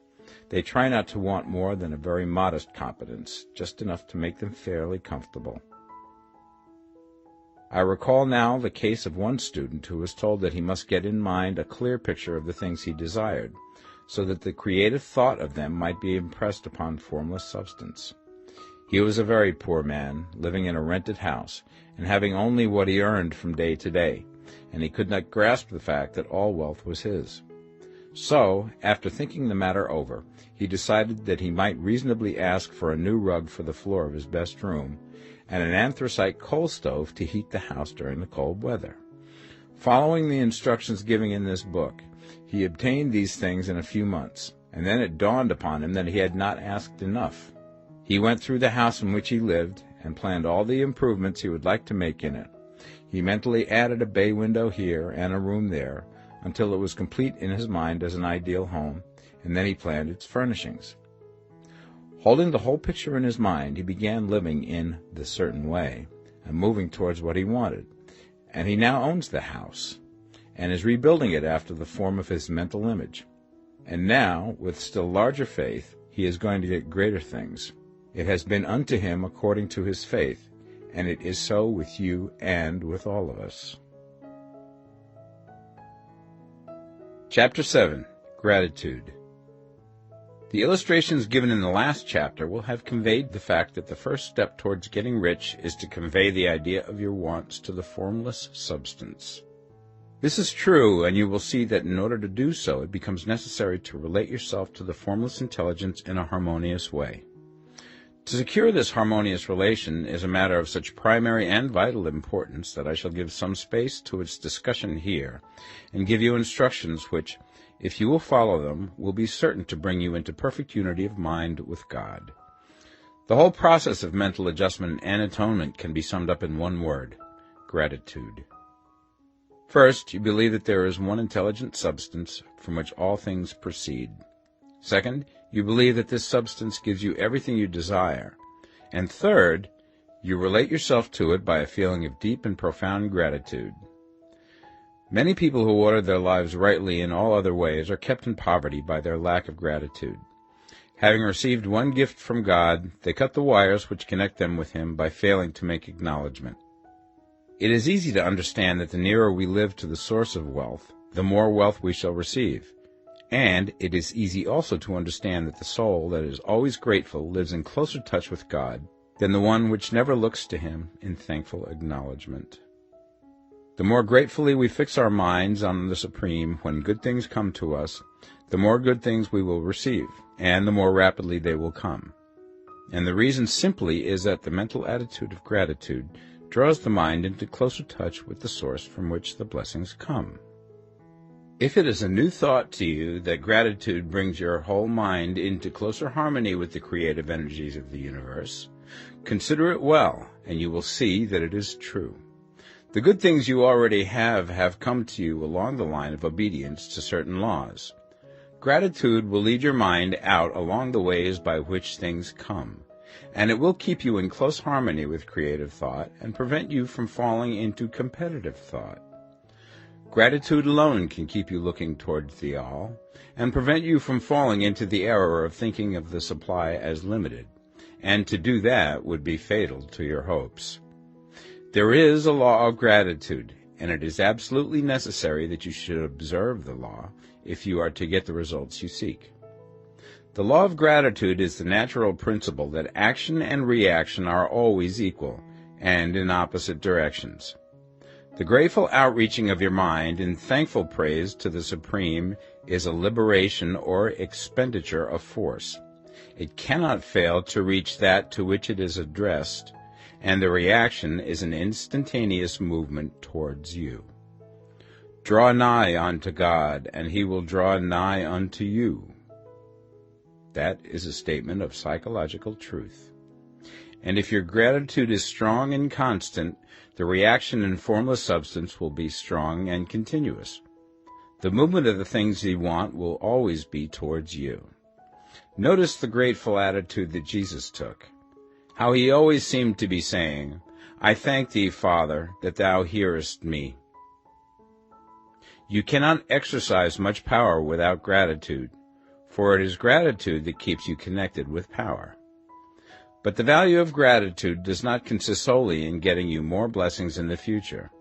They try not to want more than a very modest competence, just enough to make them fairly comfortable. I recall now the case of one student who was told that he must get in mind a clear picture of the things he desired, so that the creative thought of them might be impressed upon formless substance. He was a very poor man, living in a rented house, and having only what he earned from day to day, and he could not grasp the fact that all wealth was his. So, after thinking the matter over, he decided that he might reasonably ask for a new rug for the floor of his best room, and an anthracite coal stove to heat the house during the cold weather. Following the instructions given in this book, he obtained these things in a few months, and then it dawned upon him that he had not asked enough. He went through the house in which he lived, and planned all the improvements he would like to make in it. He mentally added a bay window here and a room there, until it was complete in his mind as an ideal home, and then he planned its furnishings. Holding the whole picture in his mind, he began living in the certain way, and moving towards what he wanted, and he now owns the house, and is rebuilding it after the form of his mental image. And now, with still larger faith, he is going to get greater things. It has been unto him according to his faith, and it is so with you and with all of us. Chapter 7. Gratitude. The illustrations given in the last chapter will have conveyed the fact that the first step towards getting rich is to convey the idea of your wants to the formless substance. This is true, and you will see that in order to do so, it becomes necessary to relate yourself to the formless intelligence in a harmonious way. To secure this harmonious relation is a matter of such primary and vital importance that I shall give some space to its discussion here, and give you instructions which, if you will follow them, will be certain to bring you into perfect unity of mind with God. The whole process of mental adjustment and atonement can be summed up in one word: gratitude. First, you believe that there is one intelligent substance from which all things proceed. Second, you believe that this substance gives you everything you desire. And third, you relate yourself to it by a feeling of deep and profound gratitude. Many people who order their lives rightly in all other ways are kept in poverty by their lack of gratitude. Having received one gift from God, they cut the wires which connect them with Him by failing to make acknowledgment. It is easy to understand that the nearer we live to the source of wealth, the more wealth we shall receive. And it is easy also to understand that the soul that is always grateful lives in closer touch with God than the one which never looks to Him in thankful acknowledgment. The more gratefully we fix our minds on the Supreme when good things come to us, the more good things we will receive, and the more rapidly they will come. And the reason simply is that the mental attitude of gratitude draws the mind into closer touch with the source from which the blessings come. If it is a new thought to you that gratitude brings your whole mind into closer harmony with the creative energies of the universe, Consider it well, and you will see that it is true. The good things you already have come to you along the line of obedience to certain laws. Gratitude will lead your mind out along the ways by which things come, and it will keep you in close harmony with creative thought and prevent you from falling into competitive thought. Gratitude alone can keep you looking towards the all, and prevent you from falling into the error of thinking of the supply as limited, and to do that would be fatal to your hopes. There is a law of gratitude, and it is absolutely necessary that you should observe the law if you are to get the results you seek. The law of gratitude is the natural principle that action and reaction are always equal, and in opposite directions. The grateful outreaching of your mind in thankful praise to the Supreme is a liberation or expenditure of force. It cannot fail to reach that to which it is addressed, and the reaction is an instantaneous movement towards you. Draw nigh unto God, and he will draw nigh unto you. That is a statement of psychological truth. And if your gratitude is strong and constant, the reaction in formless substance will be strong and continuous. The movement of the things you want will always be towards you. Notice the grateful attitude that Jesus took, how he always seemed to be saying, I thank thee, Father, that thou hearest me. You cannot exercise much power without gratitude, for it is gratitude that keeps you connected with power. But the value of gratitude does not consist solely in getting you more blessings in the future.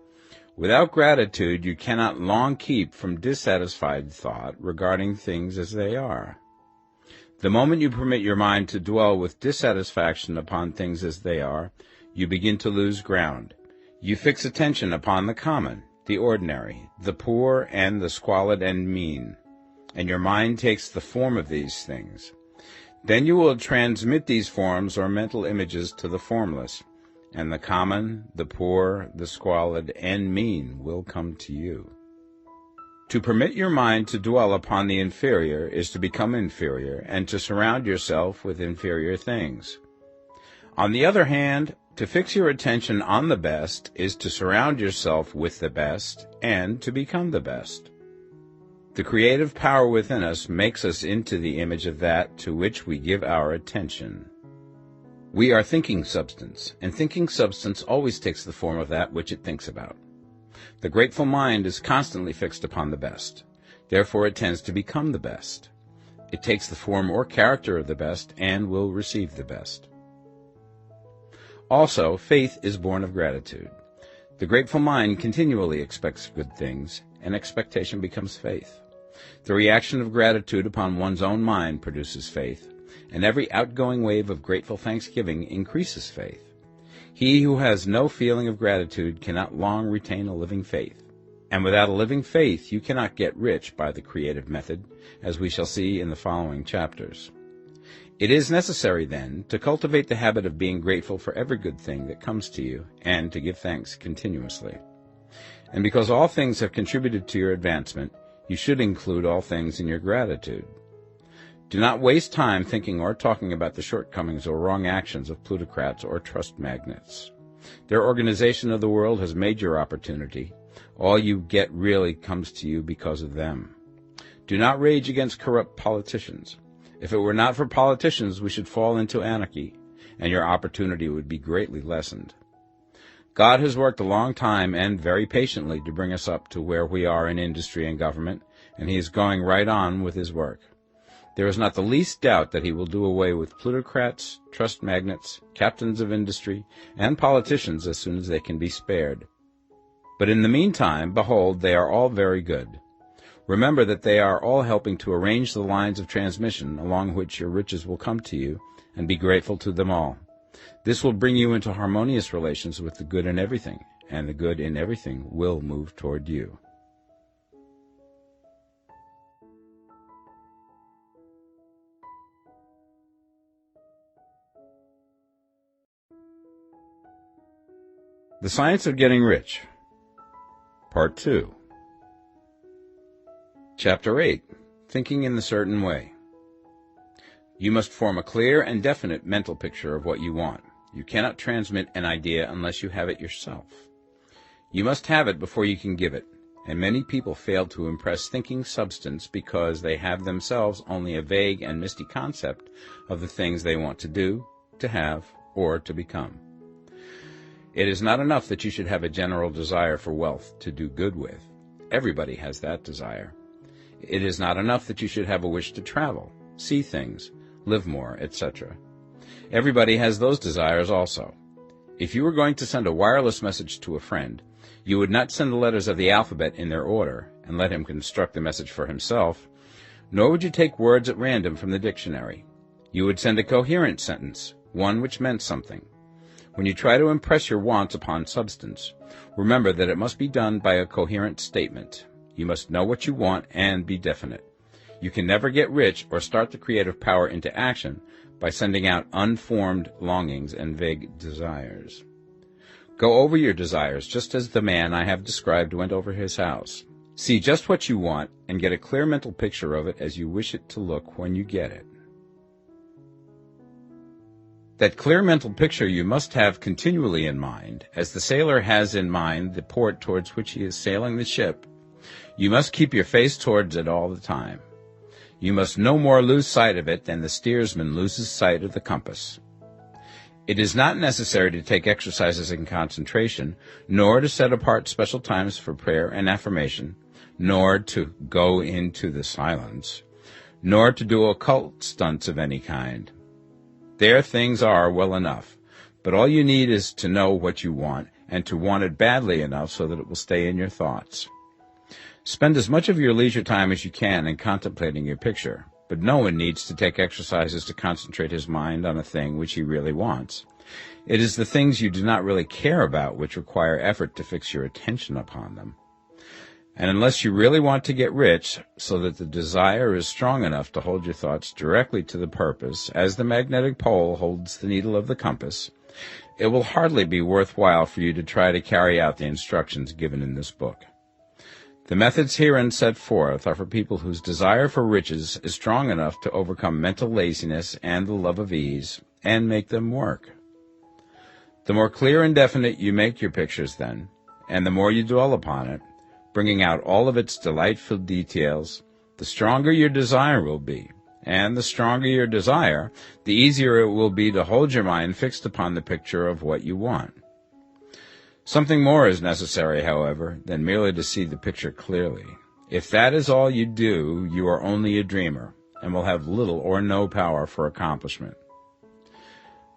Without gratitude, you cannot long keep from dissatisfied thought regarding things as they are. The moment you permit your mind to dwell with dissatisfaction upon things as they are, you begin to lose ground. You fix attention upon the common, the ordinary, the poor, and the squalid and mean, and your mind takes the form of these things. Then you will transmit these forms or mental images to the formless, and the common, the poor, the squalid, and mean will come to you. To permit your mind to dwell upon the inferior is to become inferior, and to surround yourself with inferior things. On the other hand, to fix your attention on the best is to surround yourself with the best, and to become the best. The creative power within us makes us into the image of that to which we give our attention. We are thinking substance, and thinking substance always takes the form of that which it thinks about. The grateful mind is constantly fixed upon the best. Therefore it tends to become the best. It takes the form or character of the best and will receive the best. Also, faith is born of gratitude. The grateful mind continually expects good things, and expectation becomes faith. The reaction of gratitude upon one's own mind produces faith, and every outgoing wave of grateful thanksgiving increases faith. He who has no feeling of gratitude cannot long retain a living faith, and without a living faith you cannot get rich by the creative method, as we shall see in the following chapters. It is necessary, then, to cultivate the habit of being grateful for every good thing that comes to you, and to give thanks continuously. And because all things have contributed to your advancement, you should include all things in your gratitude. Do not waste time thinking or talking about the shortcomings or wrong actions of plutocrats or trust magnates. Their organization of the world has made your opportunity. All you get really comes to you because of them. Do not rage against corrupt politicians. If it were not for politicians, we should fall into anarchy, and your opportunity would be greatly lessened. God has worked a long time and very patiently to bring us up to where we are in industry and government, and he is going right on with his work. There is not the least doubt that he will do away with plutocrats, trust magnates, captains of industry, and politicians as soon as they can be spared. But in the meantime, behold, they are all very good. Remember that they are all helping to arrange the lines of transmission along which your riches will come to you, and be grateful to them all. This will bring you into harmonious relations with the good in everything, and the good in everything will move toward you. The Science of Getting Rich, Part 2. Chapter 8. Thinking in the Certain Way. You must form a clear and definite mental picture of what you want. You cannot transmit an idea unless you have it yourself. You must have it before you can give it, and many people fail to impress thinking substance because they have themselves only a vague and misty concept of the things they want to do, to have, or to become. It is not enough that you should have a general desire for wealth to do good with. Everybody has that desire. It is not enough that you should have a wish to travel, see things, live more, etc. Everybody has those desires also. If you were going to send a wireless message to a friend, you would not send the letters of the alphabet in their order and let him construct the message for himself, nor would you take words at random from the dictionary. You would send a coherent sentence, one which meant something. When you try to impress your wants upon substance, remember that it must be done by a coherent statement. You must know what you want and be definite. You can never get rich or start the creative power into action by sending out unformed longings and vague desires. Go over your desires just as the man I have described went over his house. See just what you want and get a clear mental picture of it as you wish it to look when you get it. That clear mental picture you must have continually in mind, as the sailor has in mind the port towards which he is sailing the ship. You must keep your face towards it all the time. You must no more lose sight of it than the steersman loses sight of the compass. It is not necessary to take exercises in concentration, nor to set apart special times for prayer and affirmation, nor to go into the silence, nor to do occult stunts of any kind. There things are well enough, but all you need is to know what you want, and to want it badly enough so that it will stay in your thoughts. Spend as much of your leisure time as you can in contemplating your picture, but no one needs to take exercises to concentrate his mind on a thing which he really wants. It is the things you do not really care about which require effort to fix your attention upon them. And unless you really want to get rich, so that the desire is strong enough to hold your thoughts directly to the purpose, as the magnetic pole holds the needle of the compass, it will hardly be worthwhile for you to try to carry out the instructions given in this book. The methods herein set forth are for people whose desire for riches is strong enough to overcome mental laziness and the love of ease, and make them work. The more clear and definite you make your pictures then, and the more you dwell upon it, bringing out all of its delightful details, the stronger your desire will be, and the stronger your desire, the easier it will be to hold your mind fixed upon the picture of what you want. Something more is necessary, however, than merely to see the picture clearly. If that is all you do, you are only a dreamer, and will have little or no power for accomplishment.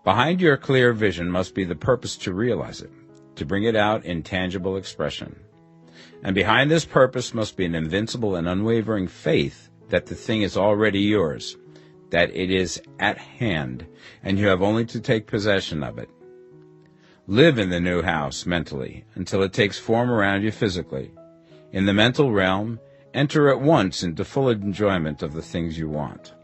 Behind your clear vision must be the purpose to realize it, to bring it out in tangible expression. And behind this purpose must be an invincible and unwavering faith that the thing is already yours, that it is at hand, and you have only to take possession of it. Live in the new house mentally until it takes form around you physically. In the mental realm, enter at once into full enjoyment of the things you want.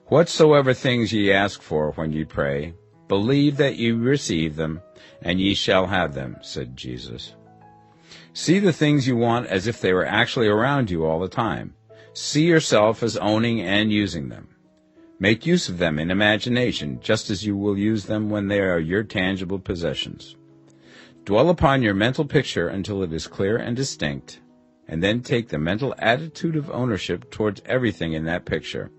Whatsoever things ye ask for when ye pray, believe that ye receive them, and ye shall have them, said Jesus. See the things you want as if they were actually around you all the time. See yourself as owning and using them. Make use of them in imagination, just as you will use them when they are your tangible possessions. Dwell upon your mental picture until it is clear and distinct, and then take the mental attitude of ownership towards everything in that picture.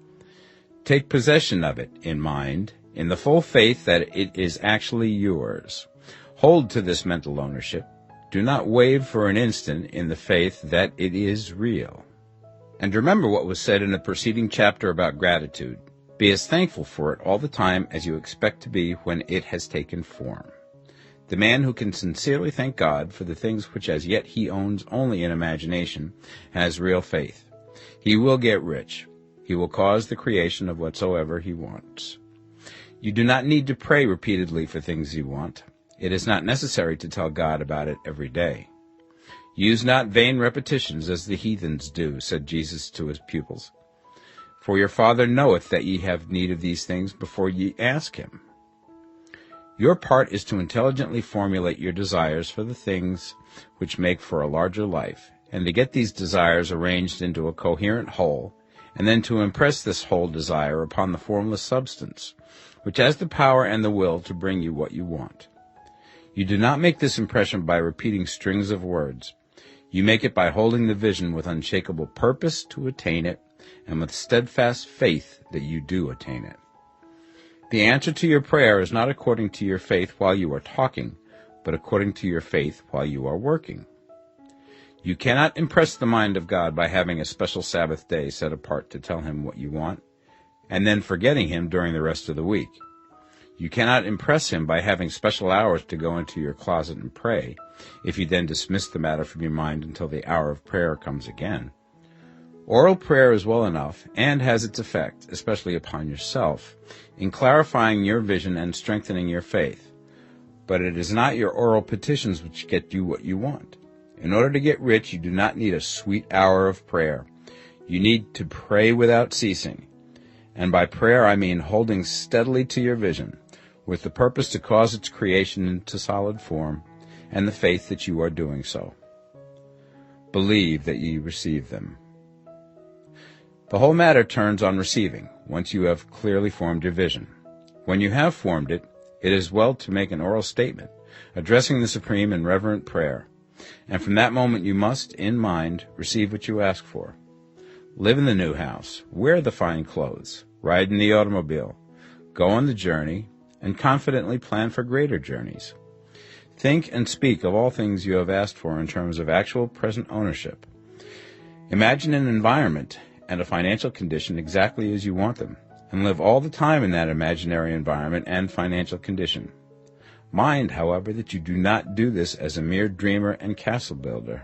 Take possession of it in mind, in the full faith that it is actually yours. Hold to this mental ownership. Do not waver for an instant in the faith that it is real. And remember what was said in the preceding chapter about gratitude. Be as thankful for it all the time as you expect to be when it has taken form. The man who can sincerely thank God for the things which as yet he owns only in imagination has real faith. He will get rich. He will cause the creation of whatsoever he wants. You do not need to pray repeatedly for things you want. It is not necessary to tell God about it every day. Use not vain repetitions as the heathens do, said Jesus to his pupils. For your Father knoweth that ye have need of these things before ye ask him. Your part is to intelligently formulate your desires for the things which make for a larger life, and to get these desires arranged into a coherent whole, and then to impress this whole desire upon the formless substance, which has the power and the will to bring you what you want. You do not make this impression by repeating strings of words. You make it by holding the vision with unshakable purpose to attain it, and with steadfast faith that you do attain it. The answer to your prayer is not according to your faith while you are talking, but according to your faith while you are working. You cannot impress the mind of God by having a special Sabbath day set apart to tell him what you want, and then forgetting him during the rest of the week. You cannot impress him by having special hours to go into your closet and pray, if you then dismiss the matter from your mind until the hour of prayer comes again. Oral prayer is well enough, and has its effect, especially upon yourself, in clarifying your vision and strengthening your faith. But it is not your oral petitions which get you what you want. In order to get rich, you do not need a sweet hour of prayer. You need to pray without ceasing. And by prayer I mean holding steadily to your vision, with the purpose to cause its creation into solid form, and the faith that you are doing so. Believe that ye receive them. The whole matter turns on receiving, once you have clearly formed your vision. When you have formed it, it is well to make an oral statement, addressing the Supreme in reverent prayer, and from that moment you must, in mind, receive what you ask for. Live in the new house, wear the fine clothes, ride in the automobile, go on the journey, and confidently plan for greater journeys. Think and speak of all things you have asked for in terms of actual present ownership. Imagine an environment and a financial condition exactly as you want them, and live all the time in that imaginary environment and financial condition. Mind, however, that you do not do this as a mere dreamer and castle builder.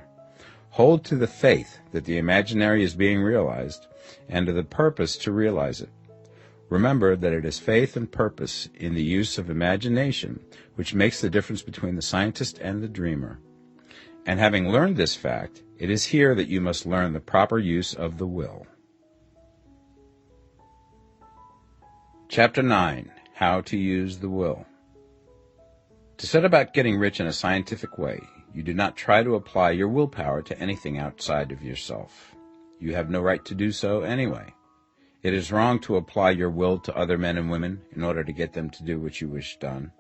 Hold to the faith that the imaginary is being realized, and to the purpose to realize it. Remember that it is faith and purpose in the use of imagination which makes the difference between the scientist and the dreamer. And having learned this fact, it is here that you must learn the proper use of the will. Chapter 9. How to use the will. To set about getting rich in a scientific way, you do not try to apply your willpower to anything outside of yourself. You have no right to do so anyway. It is wrong to apply your will to other men and women in order to get them to do what you wish done.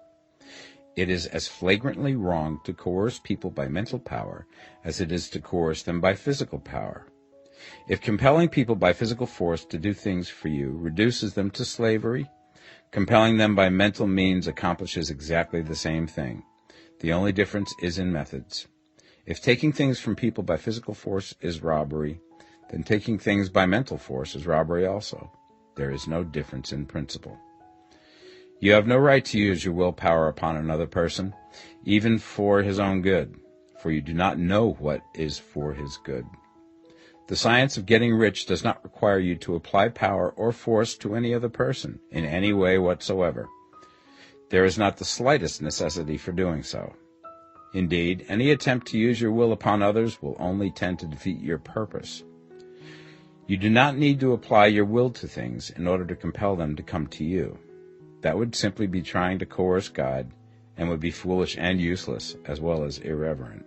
It is as flagrantly wrong to coerce people by mental power as it is to coerce them by physical power. If compelling people by physical force to do things for you reduces them to slavery, compelling them by mental means accomplishes exactly the same thing. The only difference is in methods. If taking things from people by physical force is robbery, then taking things by mental force is robbery also. There is no difference in principle. You have no right to use your willpower upon another person, even for his own good, for you do not know what is for his good. The science of getting rich does not require you to apply power or force to any other person in any way whatsoever. There is not the slightest necessity for doing so. Indeed, any attempt to use your will upon others will only tend to defeat your purpose. You do not need to apply your will to things in order to compel them to come to you. That would simply be trying to coerce God, and would be foolish and useless, as well as irreverent.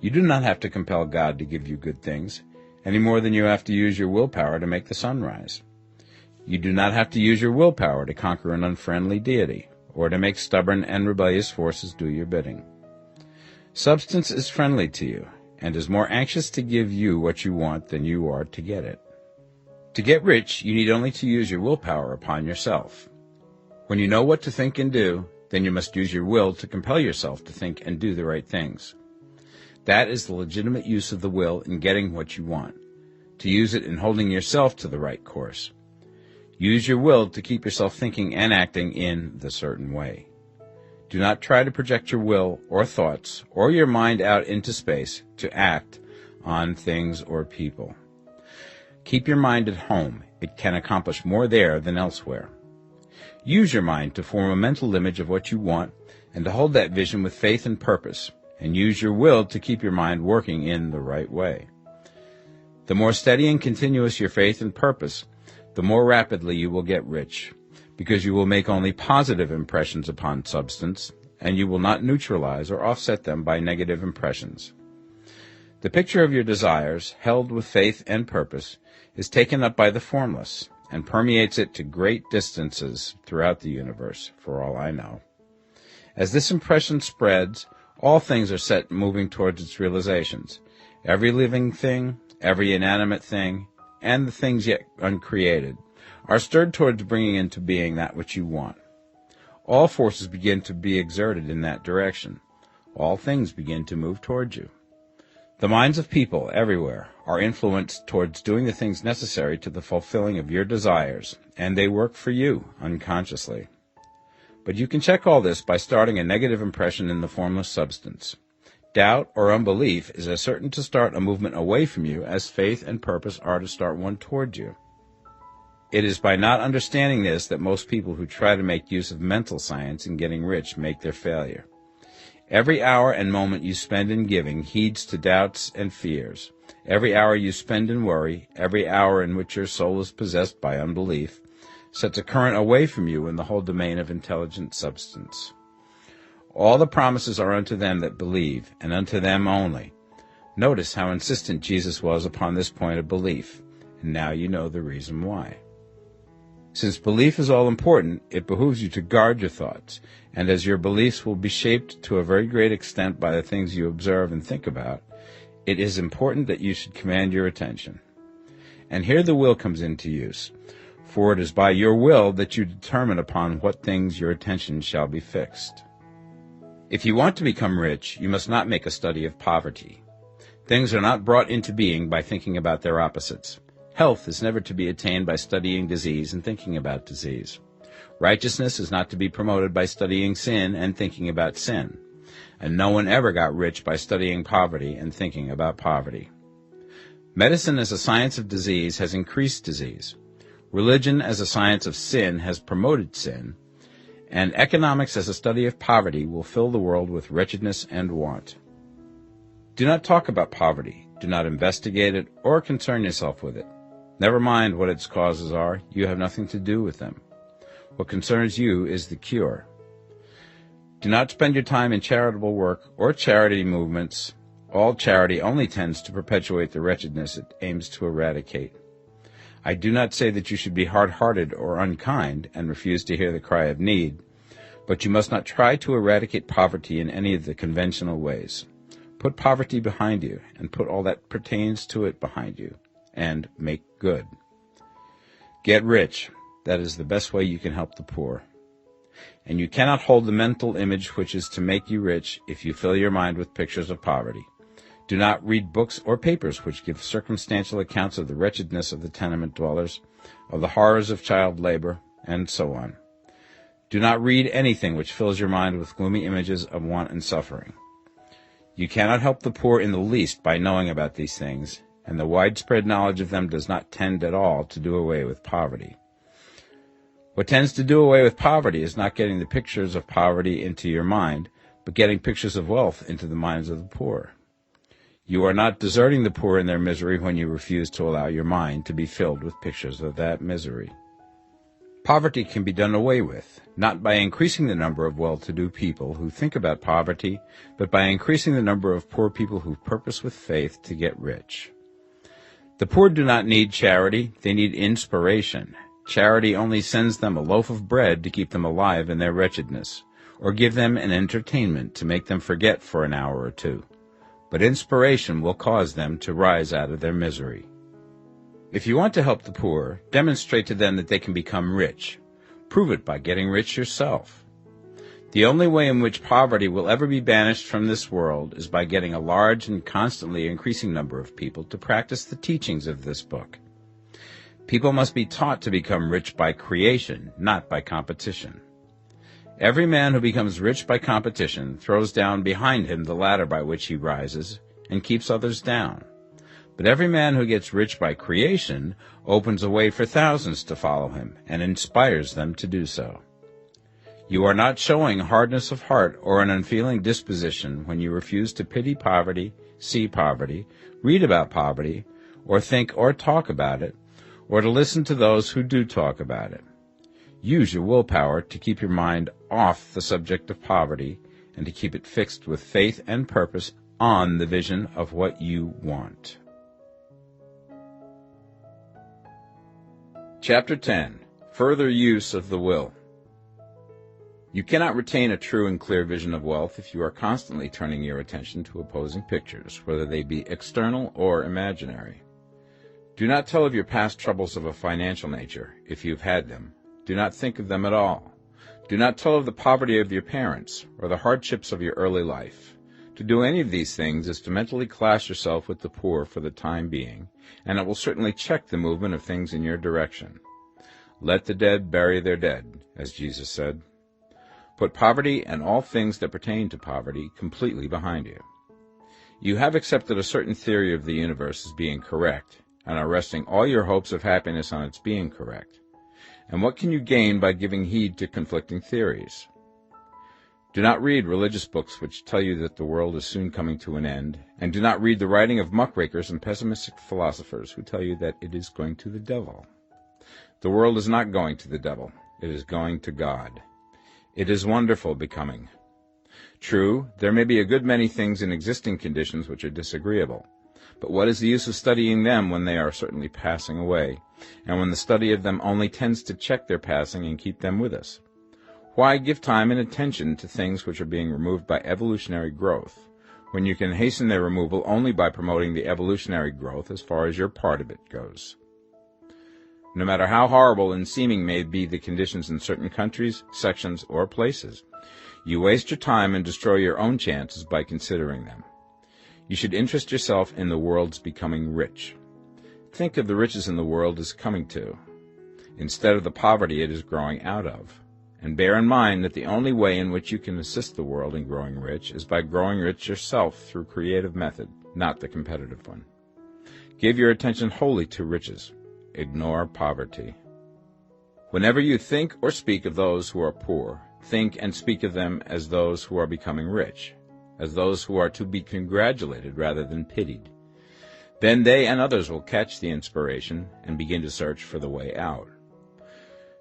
You do not have to compel God to give you good things, any more than you have to use your willpower to make the sun rise. You do not have to use your willpower to conquer an unfriendly deity, or to make stubborn and rebellious forces do your bidding. Substance is friendly to you, and is more anxious to give you what you want than you are to get it. To get rich, you need only to use your willpower upon yourself. When you know what to think and do, then you must use your will to compel yourself to think and do the right things. That is the legitimate use of the will in getting what you want, to use it in holding yourself to the right course. Use your will to keep yourself thinking and acting in the certain way. Do not try to project your will or thoughts or your mind out into space to act on things or people. Keep your mind at home. It can accomplish more there than elsewhere. Use your mind to form a mental image of what you want and to hold that vision with faith and purpose, and use your will to keep your mind working in the right way. The more steady and continuous your faith and purpose, the more rapidly you will get rich, because you will make only positive impressions upon substance, and you will not neutralize or offset them by negative impressions. The picture of your desires, held with faith and purpose, is taken up by the formless, and permeates it to great distances throughout the universe, for all I know. As this impression spreads, all things are set moving towards its realizations. Every living thing, every inanimate thing, and the things yet uncreated, are stirred towards bringing into being that which you want. All forces begin to be exerted in that direction. All things begin to move towards you. The minds of people everywhere are influenced towards doing the things necessary to the fulfilling of your desires, and they work for you unconsciously. But you can check all this by starting a negative impression in the formless substance. Doubt or unbelief is as certain to start a movement away from you as faith and purpose are to start one toward you. It is by not understanding this that most people who try to make use of mental science in getting rich make their failure. Every hour and moment you spend in giving heeds to doubts and fears. Every hour you spend in worry, every hour in which your soul is possessed by unbelief, sets a current away from you in the whole domain of intelligent substance. All the promises are unto them that believe, and unto them only. Notice how insistent Jesus was upon this point of belief, and now you know the reason why. Since belief is all important, it behooves you to guard your thoughts, and as your beliefs will be shaped to a very great extent by the things you observe and think about, it is important that you should command your attention. And here the will comes into use, for it is by your will that you determine upon what things your attention shall be fixed. If you want to become rich, you must not make a study of poverty. Things are not brought into being by thinking about their opposites. Health is never to be attained by studying disease and thinking about disease. Righteousness is not to be promoted by studying sin and thinking about sin. And no one ever got rich by studying poverty and thinking about poverty. Medicine as a science of disease has increased disease. Religion as a science of sin has promoted sin. And economics as a study of poverty will fill the world with wretchedness and want. Do not talk about poverty. Do not investigate it or concern yourself with it. Never mind what its causes are. You have nothing to do with them. What concerns you is the cure. Do not spend your time in charitable work or charity movements. All charity only tends to perpetuate the wretchedness it aims to eradicate. I do not say that you should be hard-hearted or unkind and refuse to hear the cry of need, but you must not try to eradicate poverty in any of the conventional ways. Put poverty behind you, and put all that pertains to it behind you, and make good. Get rich. That is the best way you can help the poor. And you cannot hold the mental image which is to make you rich if you fill your mind with pictures of poverty. Do not read books or papers which give circumstantial accounts of the wretchedness of the tenement dwellers, of the horrors of child labor, and so on. Do not read anything which fills your mind with gloomy images of want and suffering. You cannot help the poor in the least by knowing about these things, and the widespread knowledge of them does not tend at all to do away with poverty. What tends to do away with poverty is not getting the pictures of poverty into your mind, but getting pictures of wealth into the minds of the poor. You are not deserting the poor in their misery when you refuse to allow your mind to be filled with pictures of that misery. Poverty can be done away with, not by increasing the number of well-to-do people who think about poverty, but by increasing the number of poor people who purpose with faith to get rich. The poor do not need charity, they need inspiration. Charity only sends them a loaf of bread to keep them alive in their wretchedness, or give them an entertainment to make them forget for an hour or two. But inspiration will cause them to rise out of their misery. If you want to help the poor, demonstrate to them that they can become rich. Prove it by getting rich yourself. The only way in which poverty will ever be banished from this world is by getting a large and constantly increasing number of people to practice the teachings of this book. People must be taught to become rich by creation, not by competition. Every man who becomes rich by competition throws down behind him the ladder by which he rises and keeps others down. But every man who gets rich by creation opens a way for thousands to follow him and inspires them to do so. You are not showing hardness of heart or an unfeeling disposition when you refuse to pity poverty, see poverty, read about poverty, or think or talk about it, or to listen to those who do talk about it. Use your willpower to keep your mind off the subject of poverty and to keep it fixed with faith and purpose on the vision of what you want. Chapter 10. Further use of the will. You cannot retain a true and clear vision of wealth if you are constantly turning your attention to opposing pictures, whether they be external or imaginary. Do not tell of your past troubles of a financial nature, if you have had them. Do not think of them at all. Do not tell of the poverty of your parents, or the hardships of your early life. To do any of these things is to mentally class yourself with the poor for the time being, and it will certainly check the movement of things in your direction. Let the dead bury their dead, as Jesus said. Put poverty and all things that pertain to poverty completely behind you. You have accepted a certain theory of the universe as being correct, and are resting all your hopes of happiness on its being correct. And what can you gain by giving heed to conflicting theories? Do not read religious books which tell you that the world is soon coming to an end, and do not read the writing of muckrakers and pessimistic philosophers who tell you that it is going to the devil. The world is not going to the devil. It is going to God. It is wonderful becoming. True, there may be a good many things in existing conditions which are disagreeable, but what is the use of studying them when they are certainly passing away, and when the study of them only tends to check their passing and keep them with us? Why give time and attention to things which are being removed by evolutionary growth, when you can hasten their removal only by promoting the evolutionary growth as far as your part of it goes? No matter how horrible and seeming may be the conditions in certain countries, sections, or places, you waste your time and destroy your own chances by considering them. You should interest yourself in the world's becoming rich. Think of the riches in the world is coming to, instead of the poverty it is growing out of. And bear in mind that the only way in which you can assist the world in growing rich is by growing rich yourself through creative method, not the competitive one. Give your attention wholly to riches. Ignore poverty. Whenever you think or speak of those who are poor, think and speak of them as those who are becoming rich, as those who are to be congratulated rather than pitied. Then they and others will catch the inspiration and begin to search for the way out.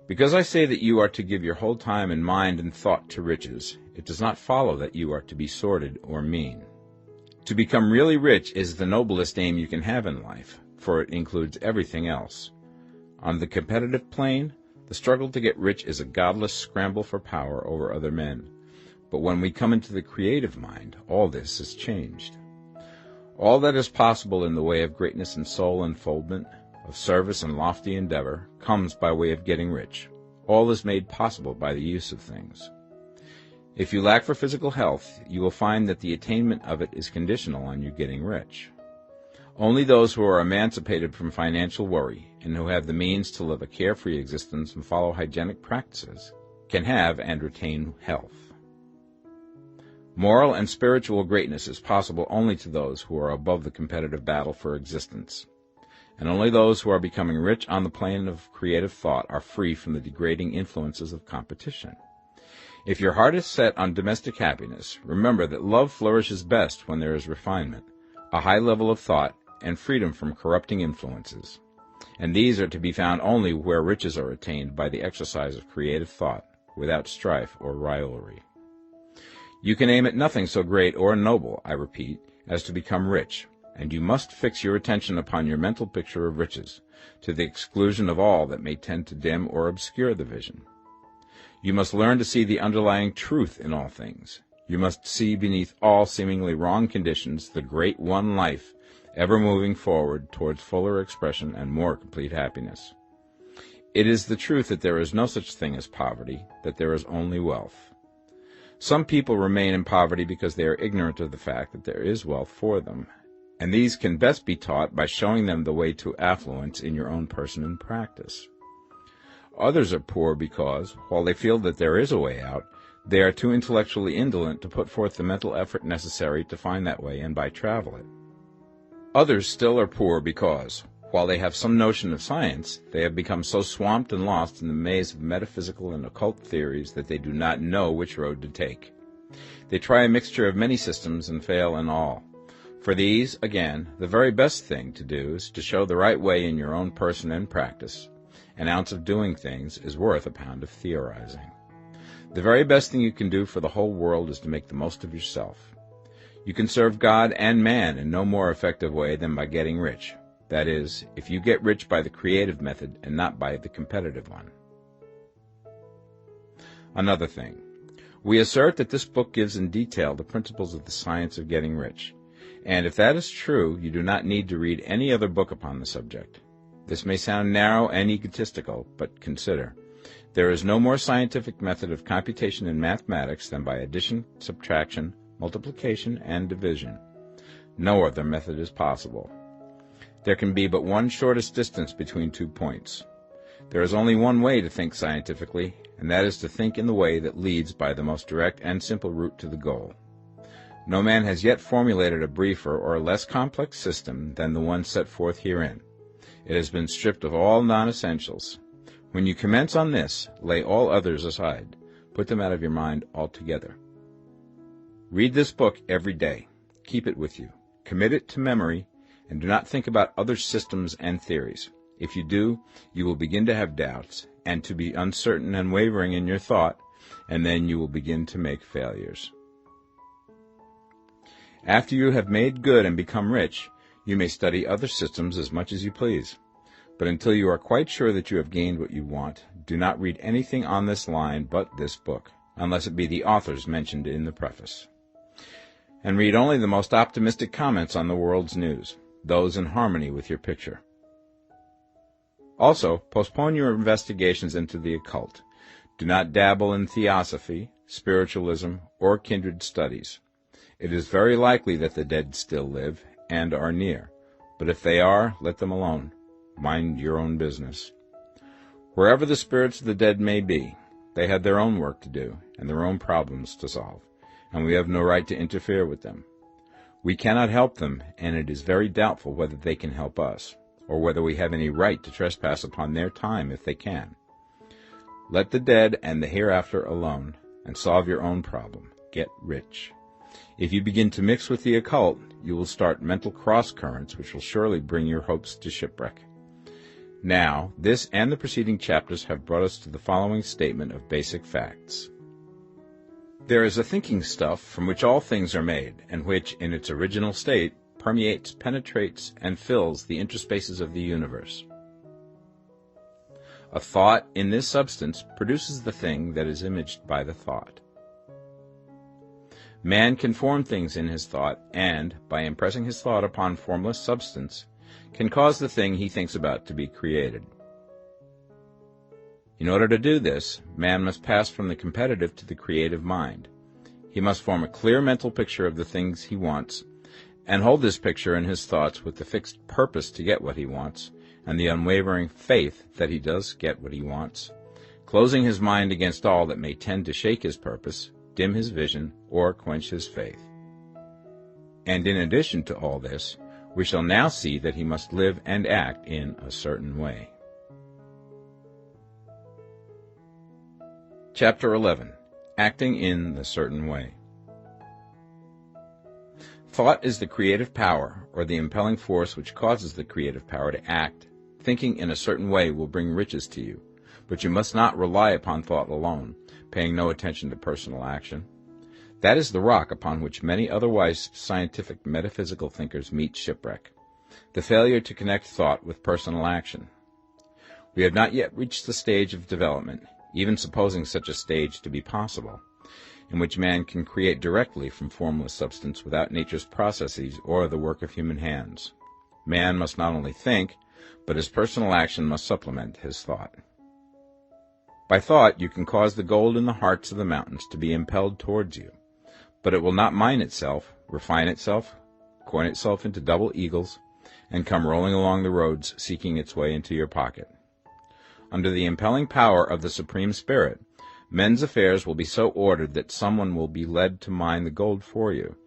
Because I say that you are to give your whole time and mind and thought to riches, it does not follow that you are to be sordid or mean. To become really rich is the noblest aim you can have in life, for it includes everything else. On the competitive plane, the struggle to get rich is a godless scramble for power over other men. But when we come into the creative mind, all this is changed. All that is possible in the way of greatness and soul unfoldment, of service and lofty endeavor, comes by way of getting rich. All is made possible by the use of things. If you lack for physical health, you will find that the attainment of it is conditional on you getting rich. Only those who are emancipated from financial worry and who have the means to live a carefree existence and follow hygienic practices can have and retain health. Moral and spiritual greatness is possible only to those who are above the competitive battle for existence. And only those who are becoming rich on the plane of creative thought are free from the degrading influences of competition. If your heart is set on domestic happiness, remember that love flourishes best when there is refinement, a high level of thought, and freedom from corrupting influences. And these are to be found only where riches are attained by the exercise of creative thought, without strife or rivalry. You can aim at nothing so great or noble, I repeat, as to become rich, and you must fix your attention upon your mental picture of riches, to the exclusion of all that may tend to dim or obscure the vision. You must learn to see the underlying truth in all things. You must see beneath all seemingly wrong conditions the great one life, ever moving forward towards fuller expression and more complete happiness. It is the truth that there is no such thing as poverty, that there is only wealth. Some people remain in poverty because they are ignorant of the fact that there is wealth for them, and these can best be taught by showing them the way to affluence in your own person and practice. Others are poor because, while they feel that there is a way out, they are too intellectually indolent to put forth the mental effort necessary to find that way and by travel it. Others still are poor because, while they have some notion of science, they have become so swamped and lost in the maze of metaphysical and occult theories that they do not know which road to take. They try a mixture of many systems and fail in all. For these, again, the very best thing to do is to show the right way in your own person and practice. An ounce of doing things is worth a pound of theorizing. The very best thing you can do for the whole world is to make the most of yourself. You can serve God and man in no more effective way than by getting rich. That is, if you get rich by the creative method and not by the competitive one. Another thing. We assert that this book gives in detail the principles of the science of getting rich. And if that is true, you do not need to read any other book upon the subject. This may sound narrow and egotistical, but consider. There is no more scientific method of computation in mathematics than by addition, subtraction, multiplication, and division. No other method is possible. There can be but one shortest distance between 2 points. There is only one way to think scientifically, and that is to think in the way that leads by the most direct and simple route to the goal. No man has yet formulated a briefer or less complex system than the one set forth herein. It has been stripped of all non-essentials. When you commence on this, lay all others aside. Put them out of your mind altogether. Read this book every day. Keep it with you. Commit it to memory, and do not think about other systems and theories. If you do, you will begin to have doubts, and to be uncertain and wavering in your thought, and then you will begin to make failures. After you have made good and become rich, you may study other systems as much as you please. But until you are quite sure that you have gained what you want, do not read anything on this line but this book, unless it be the authors mentioned in the preface. And read only the most optimistic comments on the world's news, those in harmony with your picture. Also, postpone your investigations into the occult. Do not dabble in theosophy, spiritualism, or kindred studies. It is very likely that the dead still live and are near, but if they are, let them alone. Mind your own business. Wherever the spirits of the dead may be, they have their own work to do and their own problems to solve, and we have no right to interfere with them. We cannot help them, and it is very doubtful whether they can help us, or whether we have any right to trespass upon their time if they can. Let the dead and the hereafter alone, and solve your own problem. Get rich. If you begin to mix with the occult, you will start mental cross-currents which will surely bring your hopes to shipwreck. Now, this and the preceding chapters have brought us to the following statement of basic facts. There is a thinking stuff from which all things are made, and which, in its original state, permeates, penetrates, and fills the interspaces of the universe. A thought in this substance produces the thing that is imaged by the thought. Man can form things in his thought, and, by impressing his thought upon formless substance, can cause the thing he thinks about to be created. In order to do this, man must pass from the competitive to the creative mind. He must form a clear mental picture of the things he wants, and hold this picture in his thoughts with the fixed purpose to get what he wants, and the unwavering faith that he does get what he wants, closing his mind against all that may tend to shake his purpose, dim his vision, or quench his faith. And in addition to all this, we shall now see that he must live and act in a certain way. Chapter 11. Acting in the Certain Way. Thought is the creative power, or the impelling force which causes the creative power to act. Thinking in a certain way will bring riches to you, but you must not rely upon thought alone, paying no attention to personal action. That is the rock upon which many otherwise scientific metaphysical thinkers meet shipwreck, the failure to connect thought with personal action. We have not yet reached the stage of development, even supposing such a stage to be possible, in which man can create directly from formless substance without nature's processes or the work of human hands. Man must not only think, but his personal action must supplement his thought. By thought you can cause the gold in the hearts of the mountains to be impelled towards you, but it will not mine itself, refine itself, coin itself into double eagles, and come rolling along the roads seeking its way into your pocket. Under the impelling power of the Supreme Spirit, men's affairs will be so ordered that someone will be led to mine the gold for you.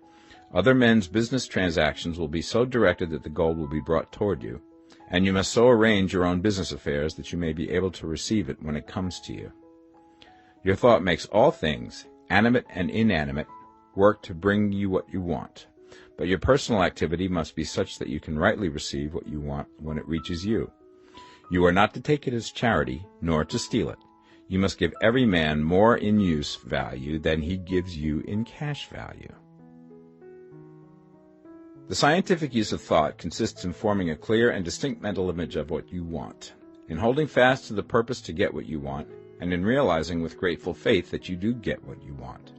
Other men's business transactions will be so directed that the gold will be brought toward you, and you must so arrange your own business affairs that you may be able to receive it when it comes to you. Your thought makes all things, animate and inanimate, work to bring you what you want, but your personal activity must be such that you can rightly receive what you want when it reaches you. You are not to take it as charity, nor to steal it. You must give every man more in use value than he gives you in cash value. The scientific use of thought consists in forming a clear and distinct mental image of what you want, in holding fast to the purpose to get what you want, and in realizing with grateful faith that you do get what you want.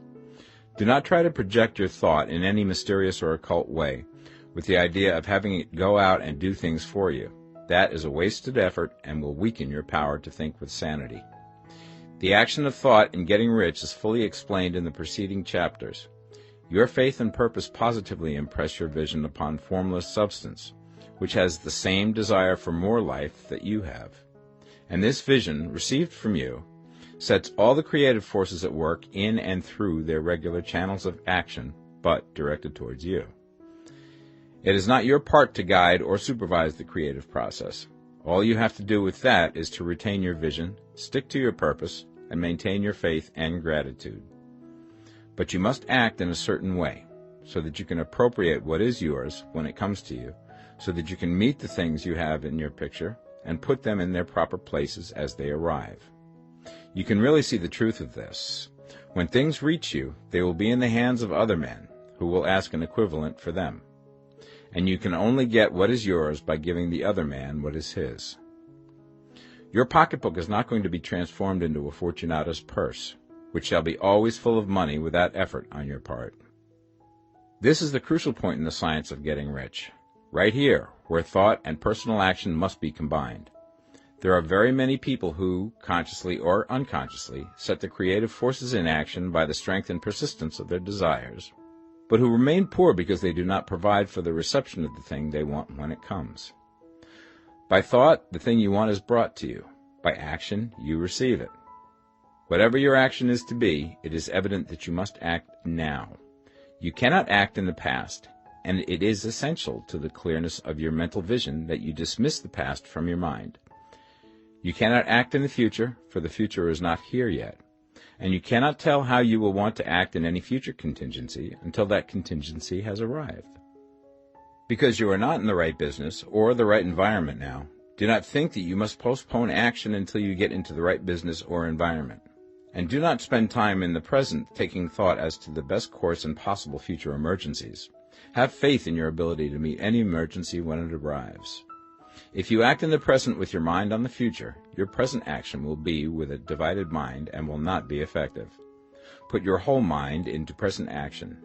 Do not try to project your thought in any mysterious or occult way, with the idea of having it go out and do things for you. That is a wasted effort and will weaken your power to think with sanity. The action of thought in getting rich is fully explained in the preceding chapters. Your faith and purpose positively impress your vision upon formless substance, which has the same desire for more life that you have. And this vision, received from you, sets all the creative forces at work in and through their regular channels of action, but directed towards you. It is not your part to guide or supervise the creative process. All you have to do with that is to retain your vision, stick to your purpose, and maintain your faith and gratitude. But you must act in a certain way, so that you can appropriate what is yours when it comes to you, so that you can meet the things you have in your picture and put them in their proper places as they arrive. You can really see the truth of this. When things reach you, they will be in the hands of other men, who will ask an equivalent for them. And you can only get what is yours by giving the other man what is his. Your pocketbook is not going to be transformed into a Fortunata's purse, which shall be always full of money without effort on your part. This is the crucial point in the science of getting rich, right here, where thought and personal action must be combined. There are very many people who, consciously or unconsciously, set the creative forces in action by the strength and persistence of their desires, but who remain poor because they do not provide for the reception of the thing they want when it comes. By thought, the thing you want is brought to you. By action, you receive it. Whatever your action is to be, it is evident that you must act now. You cannot act in the past, and it is essential to the clearness of your mental vision that you dismiss the past from your mind. You cannot act in the future, for the future is not here yet, and you cannot tell how you will want to act in any future contingency until that contingency has arrived. Because you are not in the right business or the right environment now, do not think that you must postpone action until you get into the right business or environment. And do not spend time in the present taking thought as to the best course in possible future emergencies. Have faith in your ability to meet any emergency when it arrives. If you act in the present with your mind on the future, your present action will be with a divided mind and will not be effective. Put your whole mind into present action.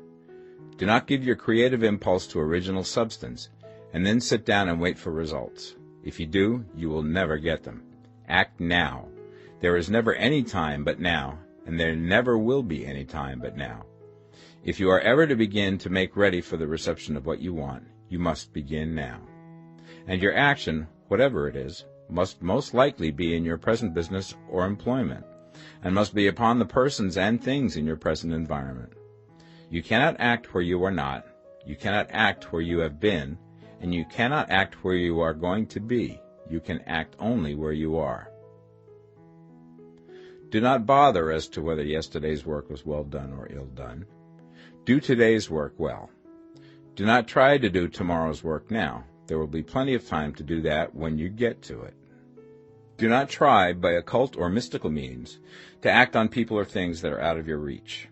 Do not give your creative impulse to original substance, and then sit down and wait for results. If you do, you will never get them. Act now. There is never any time but now, and there never will be any time but now. If you are ever to begin to make ready for the reception of what you want, you must begin now. And your action, whatever it is, must most likely be in your present business or employment, and must be upon the persons and things in your present environment. You cannot act where you are not, you cannot act where you have been, and you cannot act where you are going to be. You can act only where you are. Do not bother as to whether yesterday's work was well done or ill done. Do today's work well. Do not try to do tomorrow's work now. There will be plenty of time to do that when you get to it. Do not try, by occult or mystical means, to act on people or things that are out of your reach.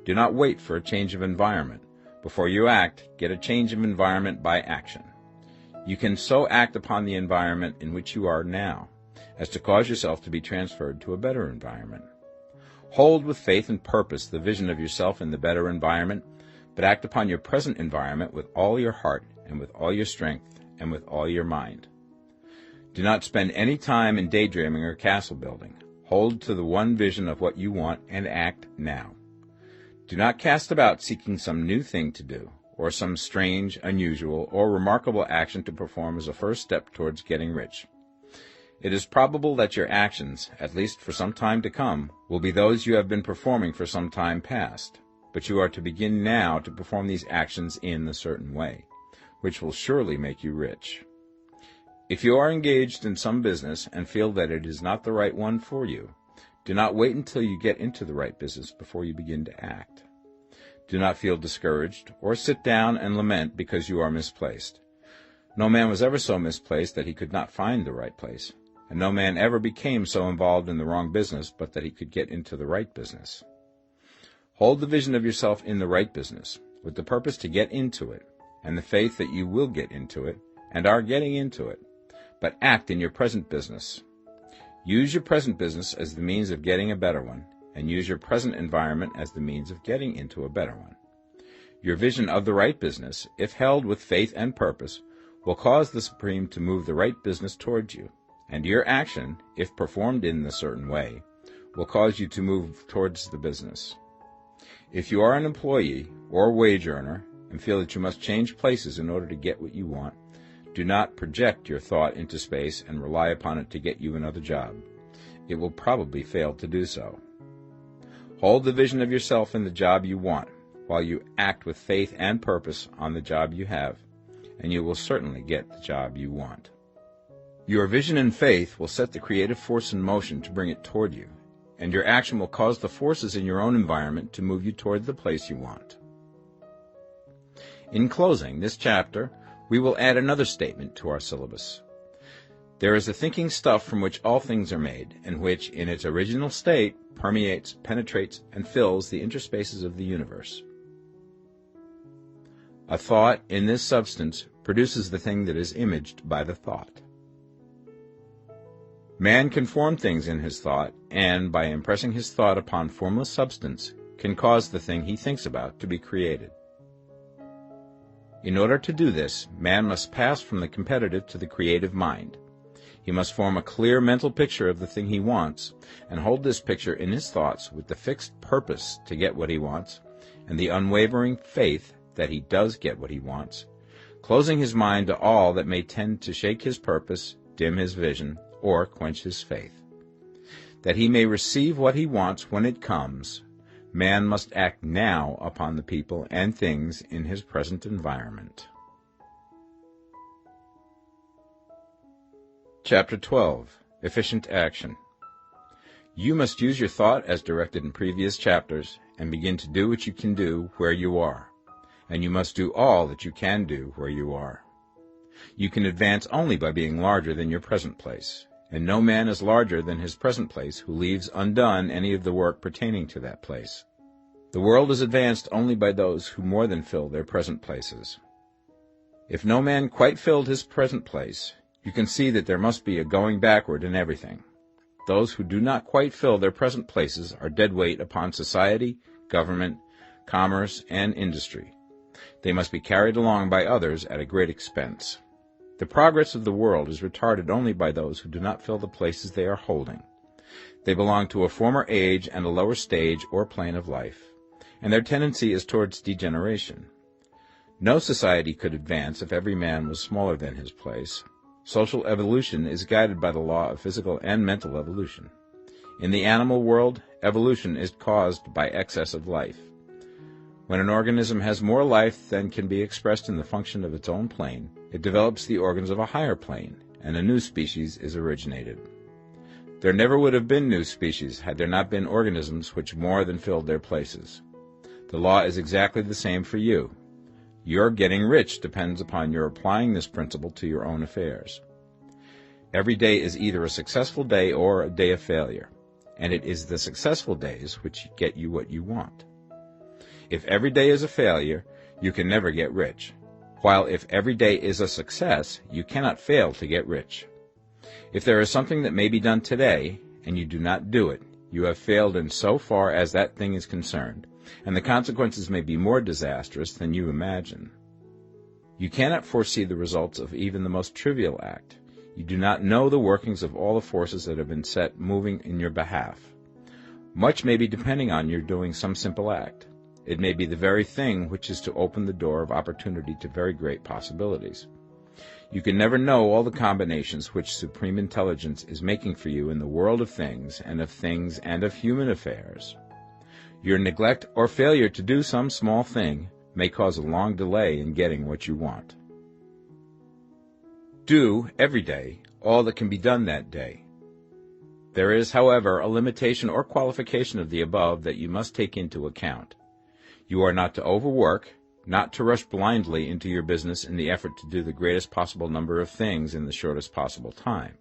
Do not wait for a change of environment. Before you act, get a change of environment by action. You can so act upon the environment in which you are now, as to cause yourself to be transferred to a better environment. Hold with faith and purpose the vision of yourself in the better environment, but act upon your present environment with all your heart and with all your strength and with all your mind. Do not spend any time in daydreaming or castle building. Hold to the one vision of what you want and act now. Do not cast about seeking some new thing to do, or some strange, unusual, or remarkable action to perform as a first step towards getting rich. It is probable that your actions, at least for some time to come, will be those you have been performing for some time past, but you are to begin now to perform these actions in a certain way, which will surely make you rich. If you are engaged in some business and feel that it is not the right one for you, do not wait until you get into the right business before you begin to act. Do not feel discouraged or sit down and lament because you are misplaced. No man was ever so misplaced that he could not find the right place, and no man ever became so involved in the wrong business but that he could get into the right business. Hold the vision of yourself in the right business, with the purpose to get into it, and the faith that you will get into it, and are getting into it, but act in your present business. Use your present business as the means of getting a better one, and use your present environment as the means of getting into a better one. Your vision of the right business, if held with faith and purpose, will cause the Supreme to move the right business towards you, and your action, if performed in a certain way, will cause you to move towards the business. If you are an employee or wage earner and feel that you must change places in order to get what you want, do not project your thought into space and rely upon it to get you another job. It will probably fail to do so. Hold the vision of yourself in the job you want, while you act with faith and purpose on the job you have, and you will certainly get the job you want. Your vision and faith will set the creative force in motion to bring it toward you, and your action will cause the forces in your own environment to move you toward the place you want. In closing this chapter, we will add another statement to our syllabus. There is a thinking stuff from which all things are made, and which, in its original state, permeates, penetrates, and fills the interspaces of the universe. A thought in this substance produces the thing that is imaged by the thought. Man can form things in his thought, and, by impressing his thought upon formless substance, can cause the thing he thinks about to be created. In order to do this, man must pass from the competitive to the creative mind. He must form a clear mental picture of the thing he wants, and hold this picture in his thoughts with the fixed purpose to get what he wants, and the unwavering faith that he does get what he wants, closing his mind to all that may tend to shake his purpose, dim his vision, or quench his faith. That he may receive what he wants when it comes, man must act now upon the people and things in his present environment. Chapter 12. Efficient Action. You must use your thought as directed in previous chapters, and begin to do what you can do where you are, and you must do all that you can do where you are. You can advance only by being larger than your present place, and no man is larger than his present place who leaves undone any of the work pertaining to that place. The world is advanced only by those who more than fill their present places. If no man quite filled his present place, you can see that there must be a going backward in everything. Those who do not quite fill their present places are dead weight upon society, government, commerce, and industry. They must be carried along by others at a great expense. The progress of the world is retarded only by those who do not fill the places they are holding. They belong to a former age and a lower stage or plane of life, and their tendency is towards degeneration. No society could advance if every man was smaller than his place. Social evolution is guided by the law of physical and mental evolution. In the animal world, evolution is caused by excess of life. When an organism has more life than can be expressed in the function of its own plane, it develops the organs of a higher plane, and a new species is originated. There never would have been new species had there not been organisms which more than filled their places. The law is exactly the same for you. Your getting rich depends upon your applying this principle to your own affairs. Every day is either a successful day or a day of failure, and it is the successful days which get you what you want. If every day is a failure, you can never get rich, while if every day is a success, you cannot fail to get rich. If there is something that may be done today, and you do not do it, you have failed in so far as that thing is concerned, and the consequences may be more disastrous than you imagine. You cannot foresee the results of even the most trivial act. You do not know the workings of all the forces that have been set moving in your behalf. Much may be depending on your doing some simple act. It may be the very thing which is to open the door of opportunity to very great possibilities. You can never know all the combinations which supreme intelligence is making for you in the world of things and of human affairs. Your neglect or failure to do some small thing may cause a long delay in getting what you want. Do, every day, all that can be done that day. There is, however, a limitation or qualification of the above that you must take into account. You are not to overwork, not to rush blindly into your business in the effort to do the greatest possible number of things in the shortest possible time.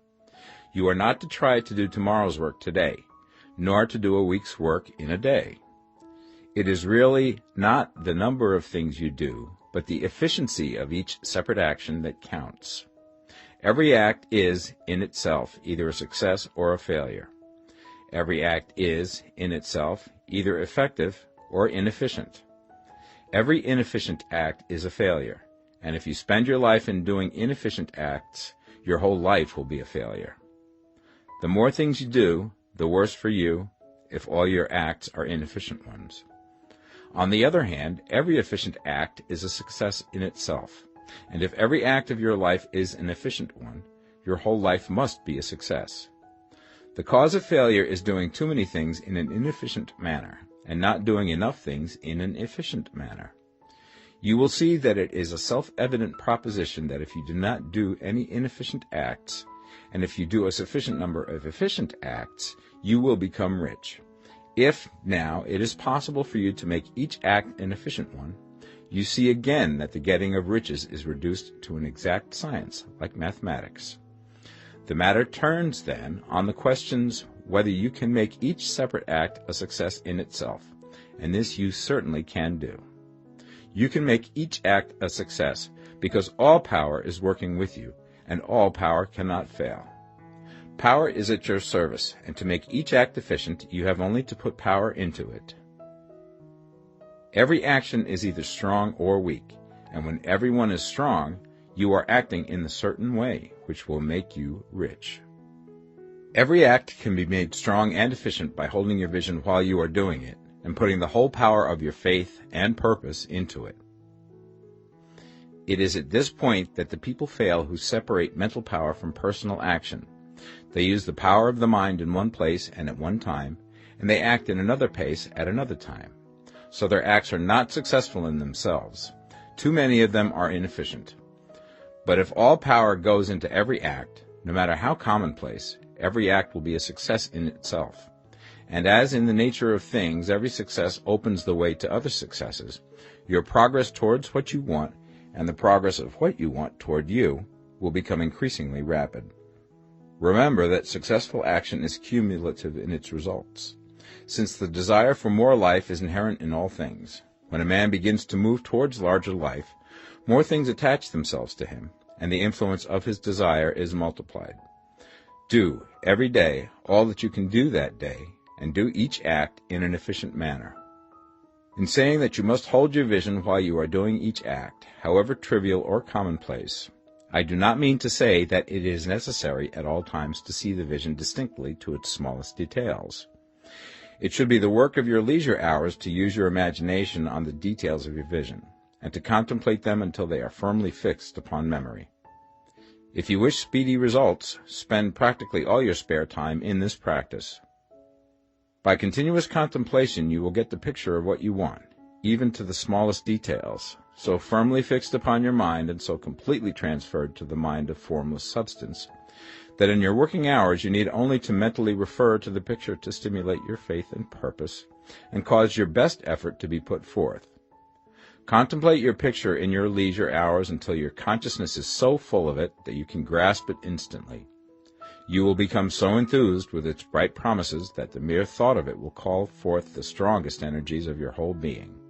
You are not to try to do tomorrow's work today, nor to do a week's work in a day. It is really not the number of things you do, but the efficiency of each separate action that counts. Every act is, in itself, either a success or a failure. Every act is, in itself, either effective or inefficient. Every inefficient act is a failure, and if you spend your life in doing inefficient acts, your whole life will be a failure. The more things you do, the worse for you if all your acts are inefficient ones. On the other hand, every efficient act is a success in itself, and if every act of your life is an efficient one, your whole life must be a success. The cause of failure is doing too many things in an inefficient manner, and not doing enough things in an efficient manner. You will see that it is a self-evident proposition that if you do not do any inefficient acts, and if you do a sufficient number of efficient acts, you will become rich. If, now, it is possible for you to make each act an efficient one, you see again that the getting of riches is reduced to an exact science, like mathematics. The matter turns, then, on the questions whether you can make each separate act a success in itself, and this you certainly can do. You can make each act a success because all power is working with you, and all power cannot fail. Power is at your service, and to make each act efficient, you have only to put power into it. Every action is either strong or weak, and when everyone is strong, you are acting in a certain way, which will make you rich. Every act can be made strong and efficient by holding your vision while you are doing it, and putting the whole power of your faith and purpose into it. It is at this point that the people fail who separate mental power from personal action. They use the power of the mind in one place and at one time, and they act in another place at another time. So their acts are not successful in themselves. Too many of them are inefficient. But if all power goes into every act, no matter how commonplace, every act will be a success in itself. And as in the nature of things, every success opens the way to other successes, your progress towards what you want and the progress of what you want toward you will become increasingly rapid. Remember that successful action is cumulative in its results. Since the desire for more life is inherent in all things, when a man begins to move towards larger life, more things attach themselves to him, and the influence of his desire is multiplied. Do, every day, all that you can do that day, and do each act in an efficient manner. In saying that you must hold your vision while you are doing each act, however trivial or commonplace, I do not mean to say that it is necessary at all times to see the vision distinctly to its smallest details. It should be the work of your leisure hours to use your imagination on the details of your vision, and to contemplate them until they are firmly fixed upon memory. If you wish speedy results, spend practically all your spare time in this practice. By continuous contemplation you will get the picture of what you want, even to the smallest details, so firmly fixed upon your mind and so completely transferred to the mind of formless substance, that in your working hours you need only to mentally refer to the picture to stimulate your faith and purpose, and cause your best effort to be put forth. Contemplate your picture in your leisure hours until your consciousness is so full of it that you can grasp it instantly. You will become so enthused with its bright promises that the mere thought of it will call forth the strongest energies of your whole being.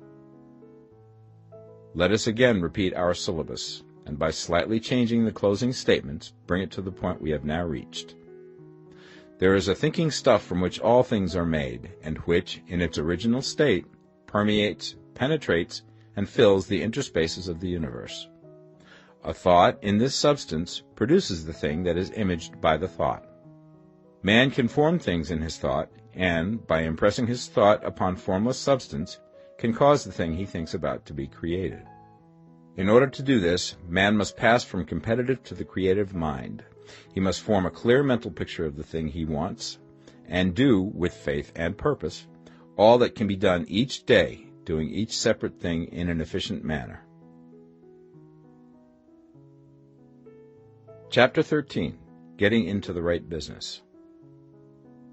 Let us again repeat our syllabus, and by slightly changing the closing statements, bring it to the point we have now reached. There is a thinking stuff from which all things are made, and which, in its original state, permeates, penetrates, and fills the interspaces of the universe. A thought in this substance produces the thing that is imaged by the thought. Man can form things in his thought, and, by impressing his thought upon formless substance, can cause the thing he thinks about to be created. In order to do this, man must pass from competitive to the creative mind. He must form a clear mental picture of the thing he wants, and do, with faith and purpose, all that can be done each day, doing each separate thing in an efficient manner. Chapter 13. Getting into the right business.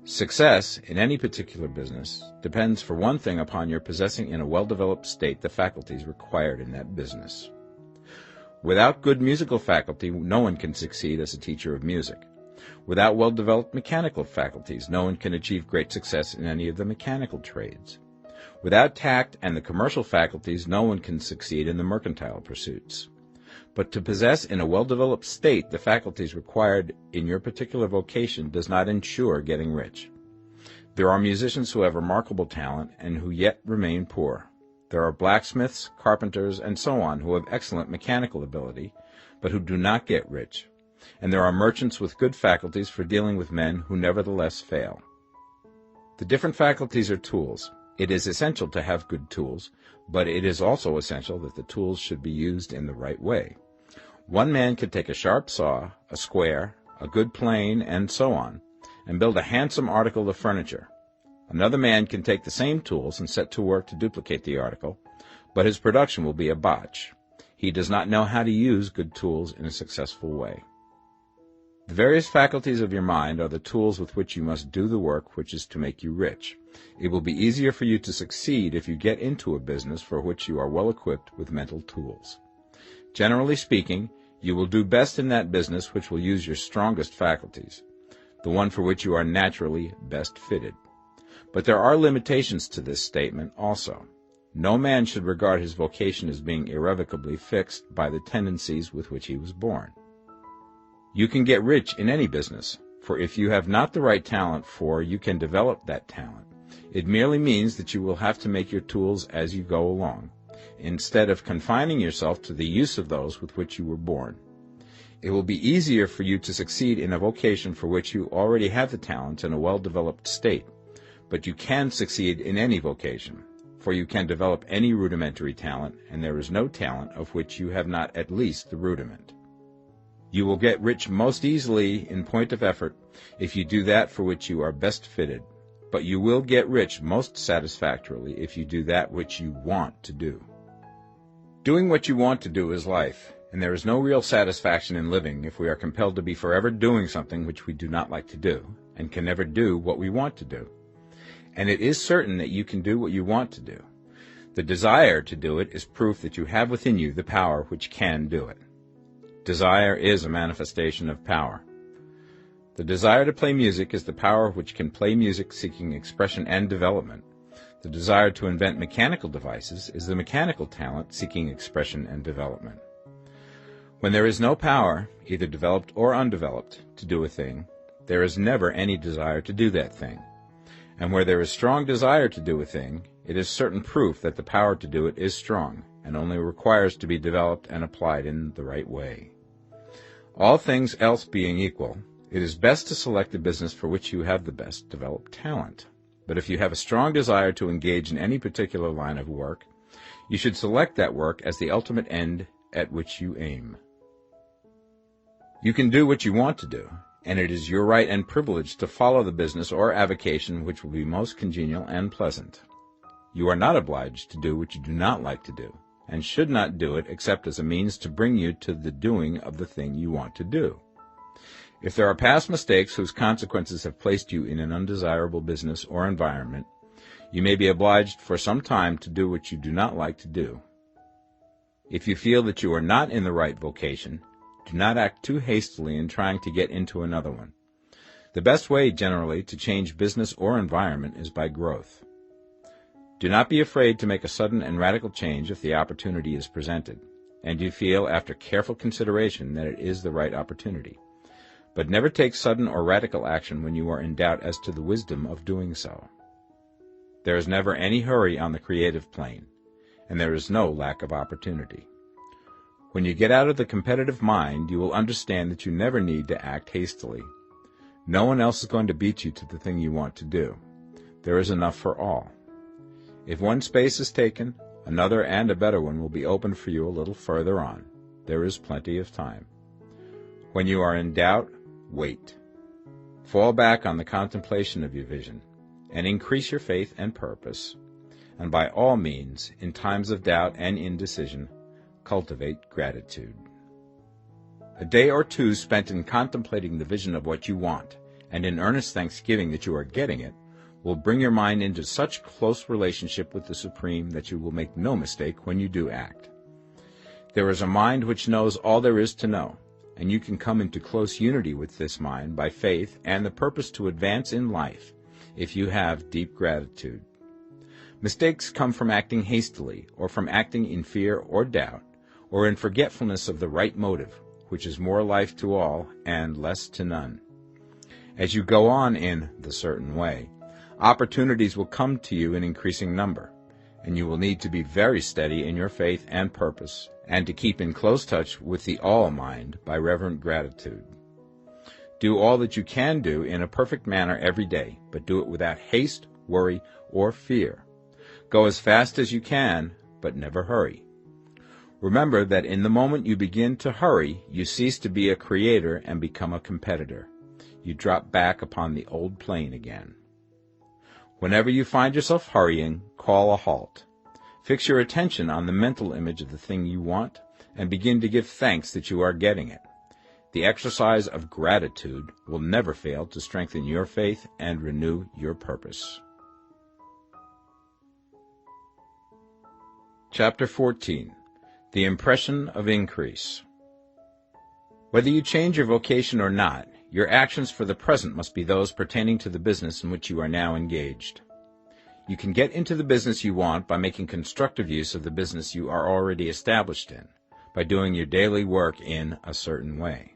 Success in any particular business depends for one thing upon your possessing in a well-developed state the faculties required in that business. Without good musical faculty, no one can succeed as a teacher of music. Without well-developed mechanical faculties, no one can achieve great success in any of the mechanical trades. Without tact and the commercial faculties, no one can succeed in the mercantile pursuits. But to possess in a well-developed state the faculties required in your particular vocation does not ensure getting rich. There are musicians who have remarkable talent and who yet remain poor. There are blacksmiths, carpenters, and so on who have excellent mechanical ability, but who do not get rich. And there are merchants with good faculties for dealing with men who nevertheless fail. The different faculties are tools. It is essential to have good tools, but it is also essential that the tools should be used in the right way. One man can take a sharp saw, a square, a good plane, and so on, and build a handsome article of furniture. Another man can take the same tools and set to work to duplicate the article, but his production will be a botch. He does not know how to use good tools in a successful way. The various faculties of your mind are the tools with which you must do the work which is to make you rich. It will be easier for you to succeed if you get into a business for which you are well equipped with mental tools. Generally speaking, you will do best in that business which will use your strongest faculties, the one for which you are naturally best fitted. But there are limitations to this statement also. No man should regard his vocation as being irrevocably fixed by the tendencies with which he was born. You can get rich in any business, for if you have not the right talent you can develop that talent. It merely means that you will have to make your tools as you go along, instead of confining yourself to the use of those with which you were born. It will be easier for you to succeed in a vocation for which you already have the talent in a well-developed state, but you can succeed in any vocation, for you can develop any rudimentary talent, and there is no talent of which you have not at least the rudiment. You will get rich most easily in point of effort if you do that for which you are best fitted, but you will get rich most satisfactorily if you do that which you want to do. Doing what you want to do is life, and there is no real satisfaction in living if we are compelled to be forever doing something which we do not like to do, and can never do what we want to do. And it is certain that you can do what you want to do. The desire to do it is proof that you have within you the power which can do it. Desire is a manifestation of power. The desire to play music is the power which can play music seeking expression and development. The desire to invent mechanical devices is the mechanical talent seeking expression and development. When there is no power, either developed or undeveloped, to do a thing, there is never any desire to do that thing. And where there is strong desire to do a thing, it is certain proof that the power to do it is strong, and only requires to be developed and applied in the right way. All things else being equal, it is best to select the business for which you have the best developed talent. But if you have a strong desire to engage in any particular line of work, you should select that work as the ultimate end at which you aim. You can do what you want to do, and it is your right and privilege to follow the business or avocation which will be most congenial and pleasant. You are not obliged to do what you do not like to do, and should not do it except as a means to bring you to the doing of the thing you want to do. If there are past mistakes whose consequences have placed you in an undesirable business or environment, you may be obliged for some time to do what you do not like to do. If you feel that you are not in the right vocation, do not act too hastily in trying to get into another one. The best way, generally, to change business or environment is by growth. Do not be afraid to make a sudden and radical change if the opportunity is presented, and you feel after careful consideration that it is the right opportunity. But never take sudden or radical action when you are in doubt as to the wisdom of doing so. There is never any hurry on the creative plane, and there is no lack of opportunity. When you get out of the competitive mind, you will understand that you never need to act hastily. No one else is going to beat you to the thing you want to do. There is enough for all. If one space is taken, another and a better one will be opened for you a little further on. There is plenty of time. When you are in doubt, wait. Fall back on the contemplation of your vision, and increase your faith and purpose. And by all means, in times of doubt and indecision, cultivate gratitude. A day or two spent in contemplating the vision of what you want, and in earnest thanksgiving that you are getting it, will bring your mind into such close relationship with the Supreme that you will make no mistake when you do act. There is a mind which knows all there is to know, and you can come into close unity with this mind by faith and the purpose to advance in life if you have deep gratitude. Mistakes come from acting hastily, or from acting in fear or doubt, or in forgetfulness of the right motive, which is more life to all and less to none. As you go on in the certain way, opportunities will come to you in increasing number, and you will need to be very steady in your faith and purpose, and to keep in close touch with the all-mind by reverent gratitude. Do all that you can do in a perfect manner every day, but do it without haste, worry, or fear. Go as fast as you can, but never hurry. Remember that in the moment you begin to hurry, you cease to be a creator and become a competitor. You drop back upon the old plane again. Whenever you find yourself hurrying, call a halt. Fix your attention on the mental image of the thing you want, and begin to give thanks that you are getting it. The exercise of gratitude will never fail to strengthen your faith and renew your purpose. Chapter 14. The Impression of Increase. Whether you change your vocation or not, your actions for the present must be those pertaining to the business in which you are now engaged. You can get into the business you want by making constructive use of the business you are already established in, by doing your daily work in a certain way.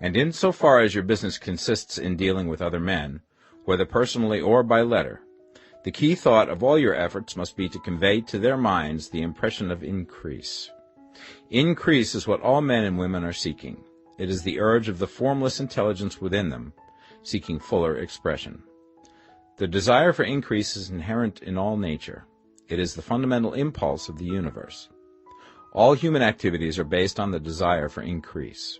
And insofar as your business consists in dealing with other men, whether personally or by letter, the key thought of all your efforts must be to convey to their minds the impression of increase. Increase is what all men and women are seeking. It is the urge of the formless intelligence within them, seeking fuller expression. The desire for increase is inherent in all nature. It is the fundamental impulse of the universe. All human activities are based on the desire for increase.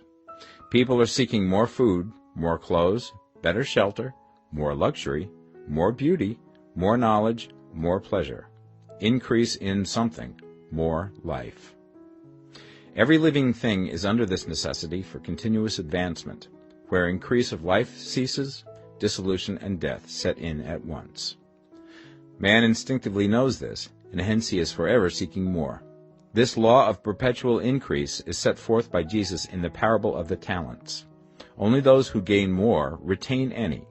People are seeking more food, more clothes, better shelter, more luxury, more beauty, more knowledge, more pleasure. Increase in something, more life. Every living thing is under this necessity for continuous advancement. Where increase of life ceases, dissolution and death set in at once. Man instinctively knows this, and hence he is forever seeking more. This law of perpetual increase is set forth by Jesus in the parable of the talents. Only those who gain more retain any.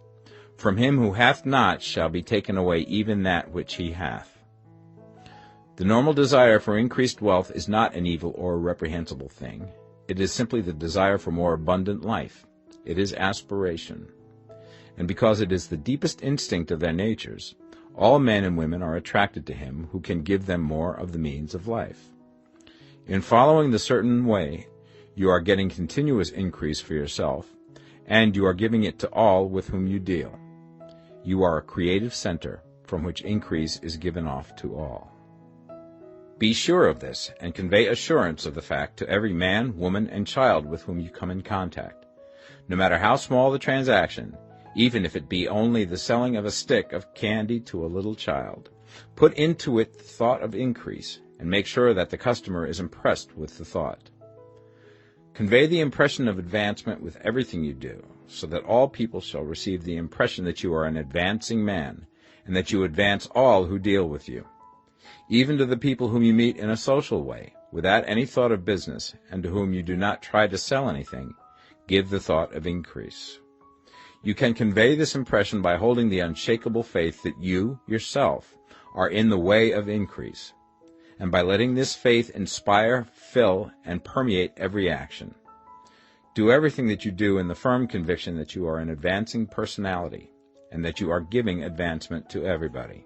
From him who hath not shall be taken away even that which he hath. The normal desire for increased wealth is not an evil or a reprehensible thing. It is simply the desire for more abundant life. It is aspiration. And because it is the deepest instinct of their natures, all men and women are attracted to him who can give them more of the means of life. In following the certain way, you are getting continuous increase for yourself, and you are giving it to all with whom you deal. You are a creative center from which increase is given off to all. Be sure of this, and convey assurance of the fact to every man, woman, and child with whom you come in contact. No matter how small the transaction, even if it be only the selling of a stick of candy to a little child, put into it the thought of increase, and make sure that the customer is impressed with the thought. Convey the impression of advancement with everything you do, so that all people shall receive the impression that you are an advancing man, and that you advance all who deal with you. Even to the people whom you meet in a social way, without any thought of business, and to whom you do not try to sell anything, give the thought of increase. You can convey this impression by holding the unshakable faith that you, yourself, are in the way of increase, and by letting this faith inspire, fill, and permeate every action. Do everything that you do in the firm conviction that you are an advancing personality, and that you are giving advancement to everybody.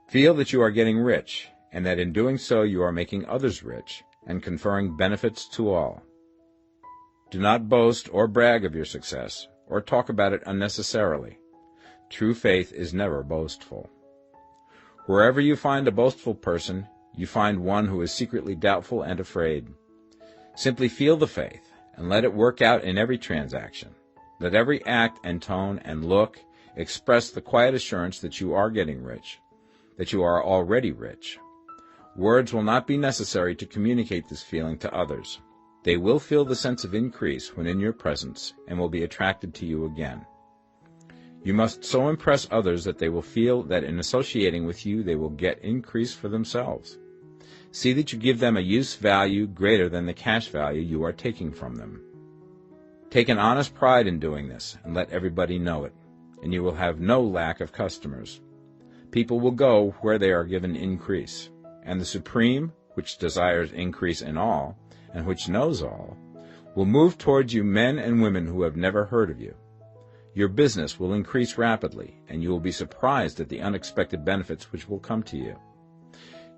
Feel that you are getting rich, and that in doing so you are making others rich, and conferring benefits to all. Do not boast or brag of your success, or talk about it unnecessarily. True faith is never boastful. Wherever you find a boastful person, you find one who is secretly doubtful and afraid. Simply feel the faith, and let it work out in every transaction. Let every act and tone and look express the quiet assurance that you are getting rich, that you are already rich. Words will not be necessary to communicate this feeling to others. They will feel the sense of increase when in your presence, and will be attracted to you again. You must so impress others that they will feel that in associating with you they will get increase for themselves. See that you give them a use value greater than the cash value you are taking from them. Take an honest pride in doing this, and let everybody know it, and you will have no lack of customers. People will go where they are given increase, and the Supreme, which desires increase in all, and which knows all, will move towards you men and women who have never heard of you. Your business will increase rapidly, and you will be surprised at the unexpected benefits which will come to you.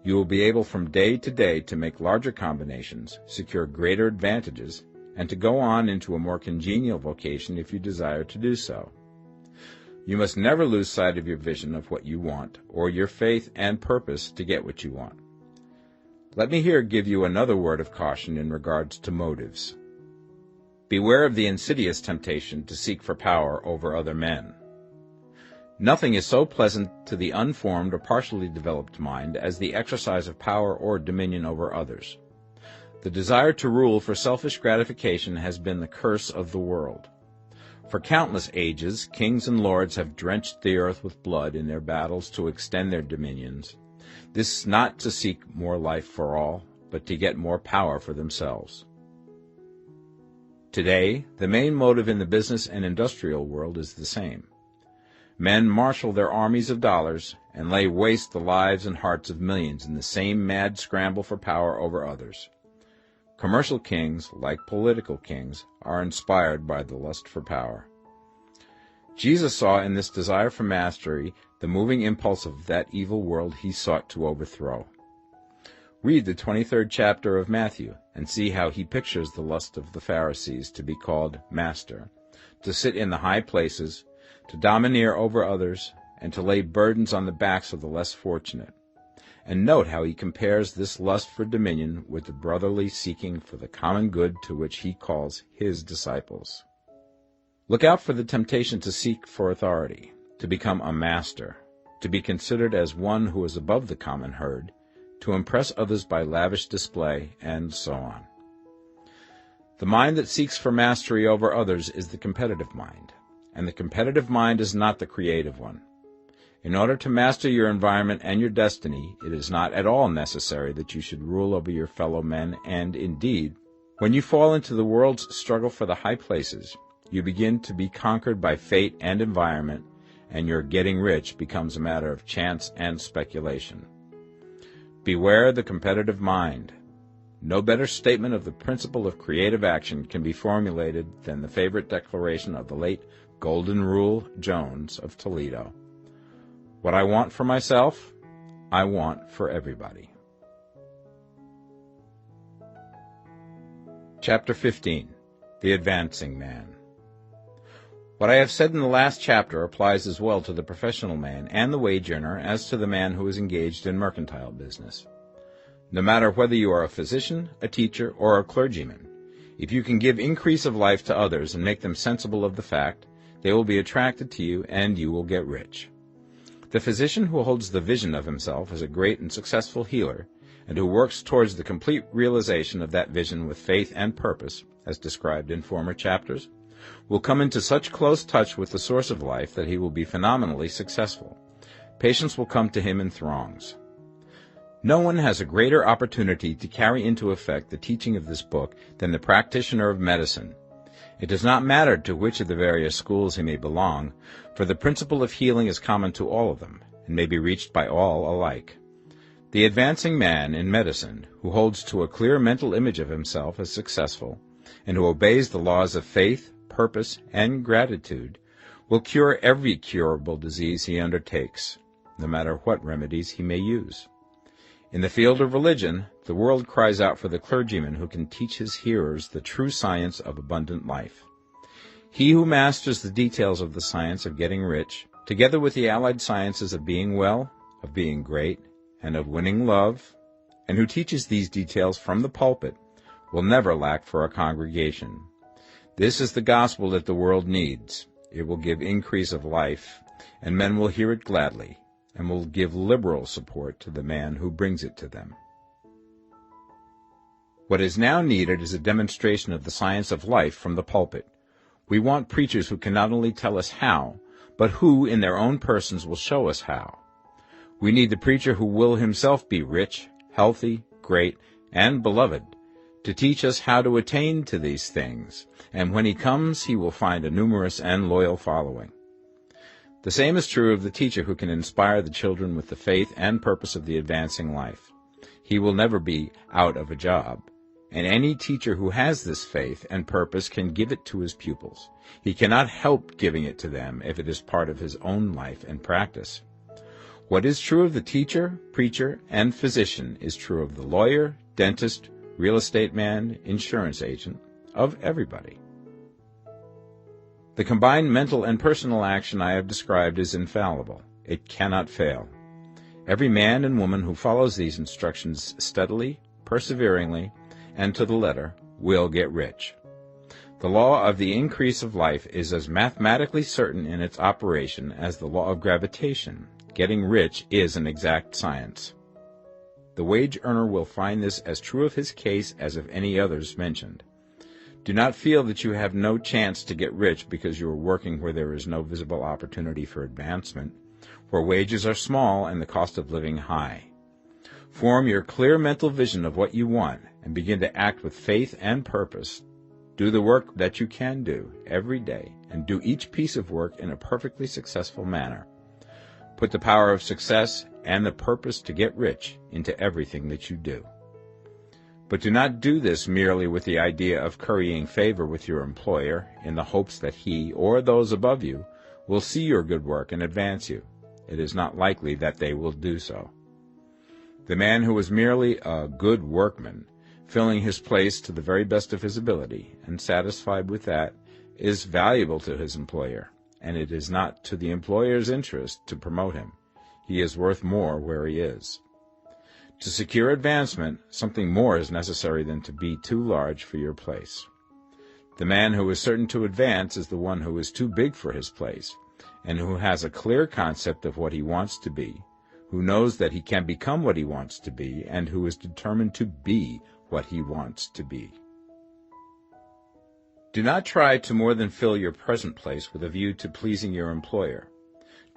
You will be able from day to day to make larger combinations, secure greater advantages, and to go on into a more congenial vocation if you desire to do so. You must never lose sight of your vision of what you want, or your faith and purpose to get what you want. Let me here give you another word of caution in regards to motives. Beware of the insidious temptation to seek for power over other men. Nothing is so pleasant to the unformed or partially developed mind as the exercise of power or dominion over others. The desire to rule for selfish gratification has been the curse of the world. For countless ages, kings and lords have drenched the earth with blood in their battles to extend their dominions. This is not to seek more life for all, but to get more power for themselves. Today, the main motive in the business and industrial world is the same. Men marshal their armies of dollars and lay waste the lives and hearts of millions in the same mad scramble for power over others. Commercial kings, like political kings, are inspired by the lust for power. Jesus saw in this desire for mastery the moving impulse of that evil world he sought to overthrow. Read the 23rd chapter of Matthew and see how he pictures the lust of the Pharisees to be called master, to sit in the high places, to domineer over others, and to lay burdens on the backs of the less fortunate. And note how he compares this lust for dominion with the brotherly seeking for the common good to which he calls his disciples. Look out for the temptation to seek for authority, to become a master, to be considered as one who is above the common herd, to impress others by lavish display, and so on. The mind that seeks for mastery over others is the competitive mind, and the competitive mind is not the creative one. In order to master your environment and your destiny, it is not at all necessary that you should rule over your fellow men, and indeed, when you fall into the world's struggle for the high places, you begin to be conquered by fate and environment, and your getting rich becomes a matter of chance and speculation. Beware the competitive mind. No better statement of the principle of creative action can be formulated than the favorite declaration of the late Golden Rule Jones of Toledo. What I want for myself, I want for everybody. Chapter 15. The Advancing Man. What I have said in the last chapter applies as well to the professional man and the wage earner as to the man who is engaged in mercantile business. No matter whether you are a physician, a teacher, or a clergyman, if you can give increase of life to others and make them sensible of the fact, they will be attracted to you and you will get rich. The physician who holds the vision of himself as a great and successful healer, and who works towards the complete realization of that vision with faith and purpose, as described in former chapters, will come into such close touch with the source of life that he will be phenomenally successful. Patients will come to him in throngs. No one has a greater opportunity to carry into effect the teaching of this book than the practitioner of medicine. It does not matter to which of the various schools he may belong, for the principle of healing is common to all of them, and may be reached by all alike. The advancing man in medicine, who holds to a clear mental image of himself as successful, and who obeys the laws of faith, purpose, and gratitude, will cure every curable disease he undertakes, no matter what remedies he may use. In the field of religion, the world cries out for the clergyman who can teach his hearers the true science of abundant life. He who masters the details of the science of getting rich, together with the allied sciences of being well, of being great, and of winning love, and who teaches these details from the pulpit, will never lack for a congregation. This is the gospel that the world needs. It will give increase of life, and men will hear it gladly, and will give liberal support to the man who brings it to them. What is now needed is a demonstration of the science of life from the pulpit. We want preachers who can not only tell us how, but who, in their own persons, will show us how. We need the preacher who will himself be rich, healthy, great, and beloved, to teach us how to attain to these things, and when he comes he will find a numerous and loyal following. The same is true of the teacher who can inspire the children with the faith and purpose of the advancing life. He will never be out of a job. And any teacher who has this faith and purpose can give it to his pupils. He cannot help giving it to them if it is part of his own life and practice. What is true of the teacher, preacher, and physician is true of the lawyer, dentist, real estate man, insurance agent, of everybody. The combined mental and personal action I have described is infallible. It cannot fail. Every man and woman who follows these instructions steadily, perseveringly, and to the letter will get rich. The law of the increase of life is as mathematically certain in its operation as the law of gravitation. Getting rich is an exact science. The wage earner will find this as true of his case as of any others mentioned. Do not feel that you have no chance to get rich because you are working where there is no visible opportunity for advancement, where wages are small and the cost of living high. Form your clear mental vision of what you want and begin to act with faith and purpose. Do the work that you can do every day and do each piece of work in a perfectly successful manner. Put the power of success and the purpose to get rich into everything that you do. But do not do this merely with the idea of currying favor with your employer in the hopes that he or those above you will see your good work and advance you. It is not likely that they will do so. The man who is merely a good workman, filling his place to the very best of his ability, and satisfied with that, is valuable to his employer, and it is not to the employer's interest to promote him. He is worth more where he is. To secure advancement, something more is necessary than to be too large for your place. The man who is certain to advance is the one who is too big for his place, and who has a clear concept of what he wants to be, who knows that he can become what he wants to be, and who is determined to be what he wants to be. Do not try to more than fill your present place with a view to pleasing your employer.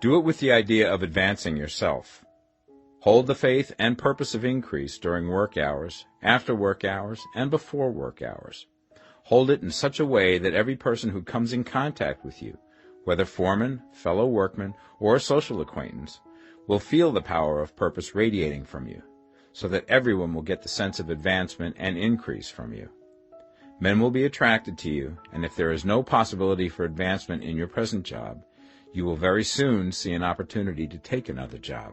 Do it with the idea of advancing yourself. Hold the faith and purpose of increase during work hours, after work hours, and before work hours. Hold it in such a way that every person who comes in contact with you, whether foreman, fellow workman, or social acquaintance, will feel the power of purpose radiating from you, so that everyone will get the sense of advancement and increase from you. Men will be attracted to you, and if there is no possibility for advancement in your present job, you will very soon see an opportunity to take another job.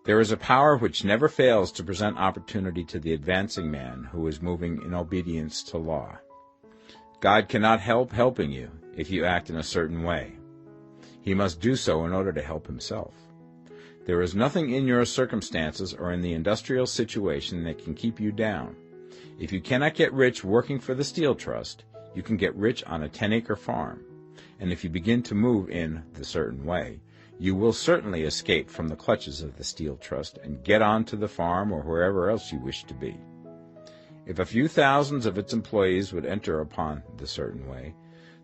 There is a power which never fails to present opportunity to the advancing man who is moving in obedience to law. God cannot help helping you if you act in a certain way. He must do so in order to help himself. There is nothing in your circumstances or in the industrial situation that can keep you down. If you cannot get rich working for the Steel Trust, you can get rich on a 10-acre farm. And if you begin to move in the certain way, you will certainly escape from the clutches of the Steel Trust and get on to the farm or wherever else you wish to be. If a few thousands of its employees would enter upon the certain way,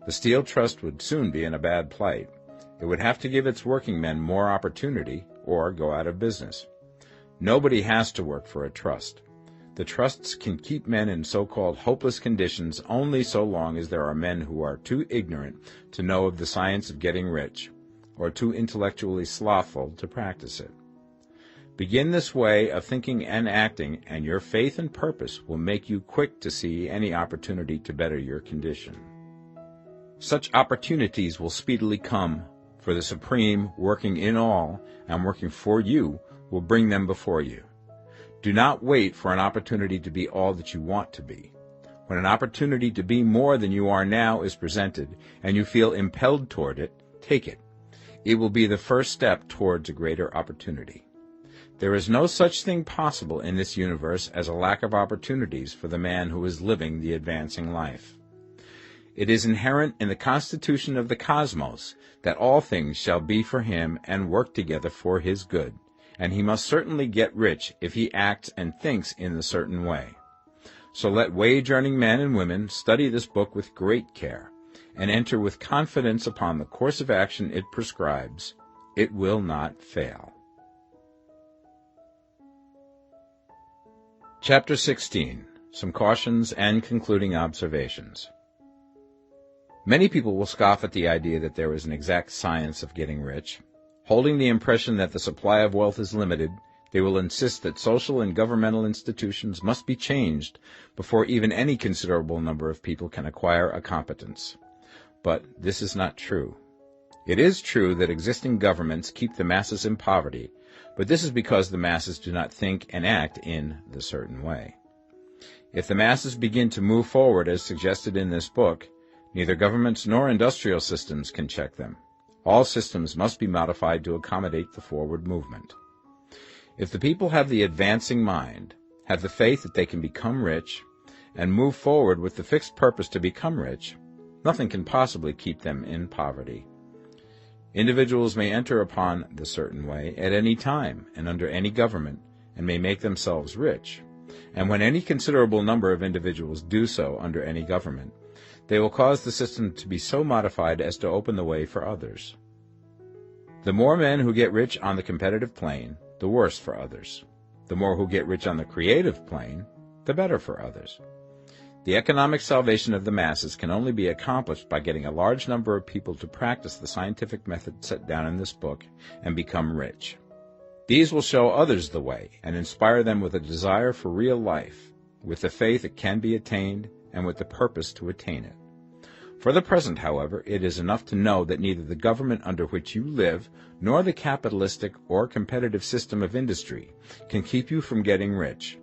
the Steel Trust would soon be in a bad plight. It would have to give its working men more opportunity or go out of business. Nobody has to work for a trust. The trusts can keep men in so-called hopeless conditions only so long as there are men who are too ignorant to know of the science of getting rich, or too intellectually slothful to practice it. Begin this way of thinking and acting, and your faith and purpose will make you quick to see any opportunity to better your condition. Such opportunities will speedily come, for the Supreme, working in all and working for you, will bring them before you. Do not wait for an opportunity to be all that you want to be. When an opportunity to be more than you are now is presented, and you feel impelled toward it, take it. It will be the first step towards a greater opportunity. There is no such thing possible in this universe as a lack of opportunities for the man who is living the advancing life. It is inherent in the constitution of the cosmos that all things shall be for him and work together for his good, and he must certainly get rich if he acts and thinks in the certain way. So let wage-earning men and women study this book with great care, and enter with confidence upon the course of action it prescribes. It will not fail. Chapter 16. Some Cautions and Concluding Observations. Many people will scoff at the idea that there is an exact science of getting rich. Holding the impression that the supply of wealth is limited, they will insist that social and governmental institutions must be changed before even any considerable number of people can acquire a competence. But this is not true. It is true that existing governments keep the masses in poverty, but this is because the masses do not think and act in the certain way. If the masses begin to move forward as suggested in this book, neither governments nor industrial systems can check them. All systems must be modified to accommodate the forward movement. If the people have the advancing mind, have the faith that they can become rich, and move forward with the fixed purpose to become rich, nothing can possibly keep them in poverty. Individuals may enter upon the certain way at any time and under any government, and may make themselves rich. And when any considerable number of individuals do so under any government, they will cause the system to be so modified as to open the way for others. The more men who get rich on the competitive plane, the worse for others. The more who get rich on the creative plane, the better for others. The economic salvation of the masses can only be accomplished by getting a large number of people to practice the scientific method set down in this book and become rich. These will show others the way and inspire them with a desire for real life, with the faith it can be attained, and with the purpose to attain it. For the present, however, it is enough to know that neither the government under which you live nor the capitalistic or competitive system of industry can keep you from getting rich.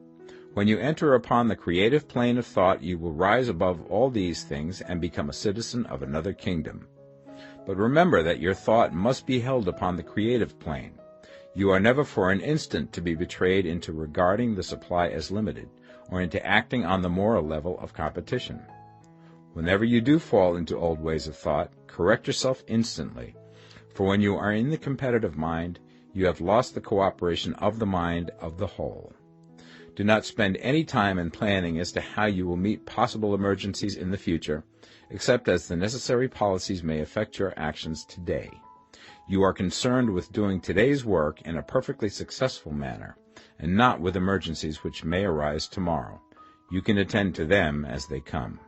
When you enter upon the creative plane of thought, you will rise above all these things and become a citizen of another kingdom. But remember that your thought must be held upon the creative plane. You are never for an instant to be betrayed into regarding the supply as limited, or into acting on the moral level of competition. Whenever you do fall into old ways of thought, correct yourself instantly, for when you are in the competitive mind, you have lost the cooperation of the mind of the whole. Do not spend any time in planning as to how you will meet possible emergencies in the future, except as the necessary policies may affect your actions today. You are concerned with doing today's work in a perfectly successful manner, and not with emergencies which may arise tomorrow. You can attend to them as they come.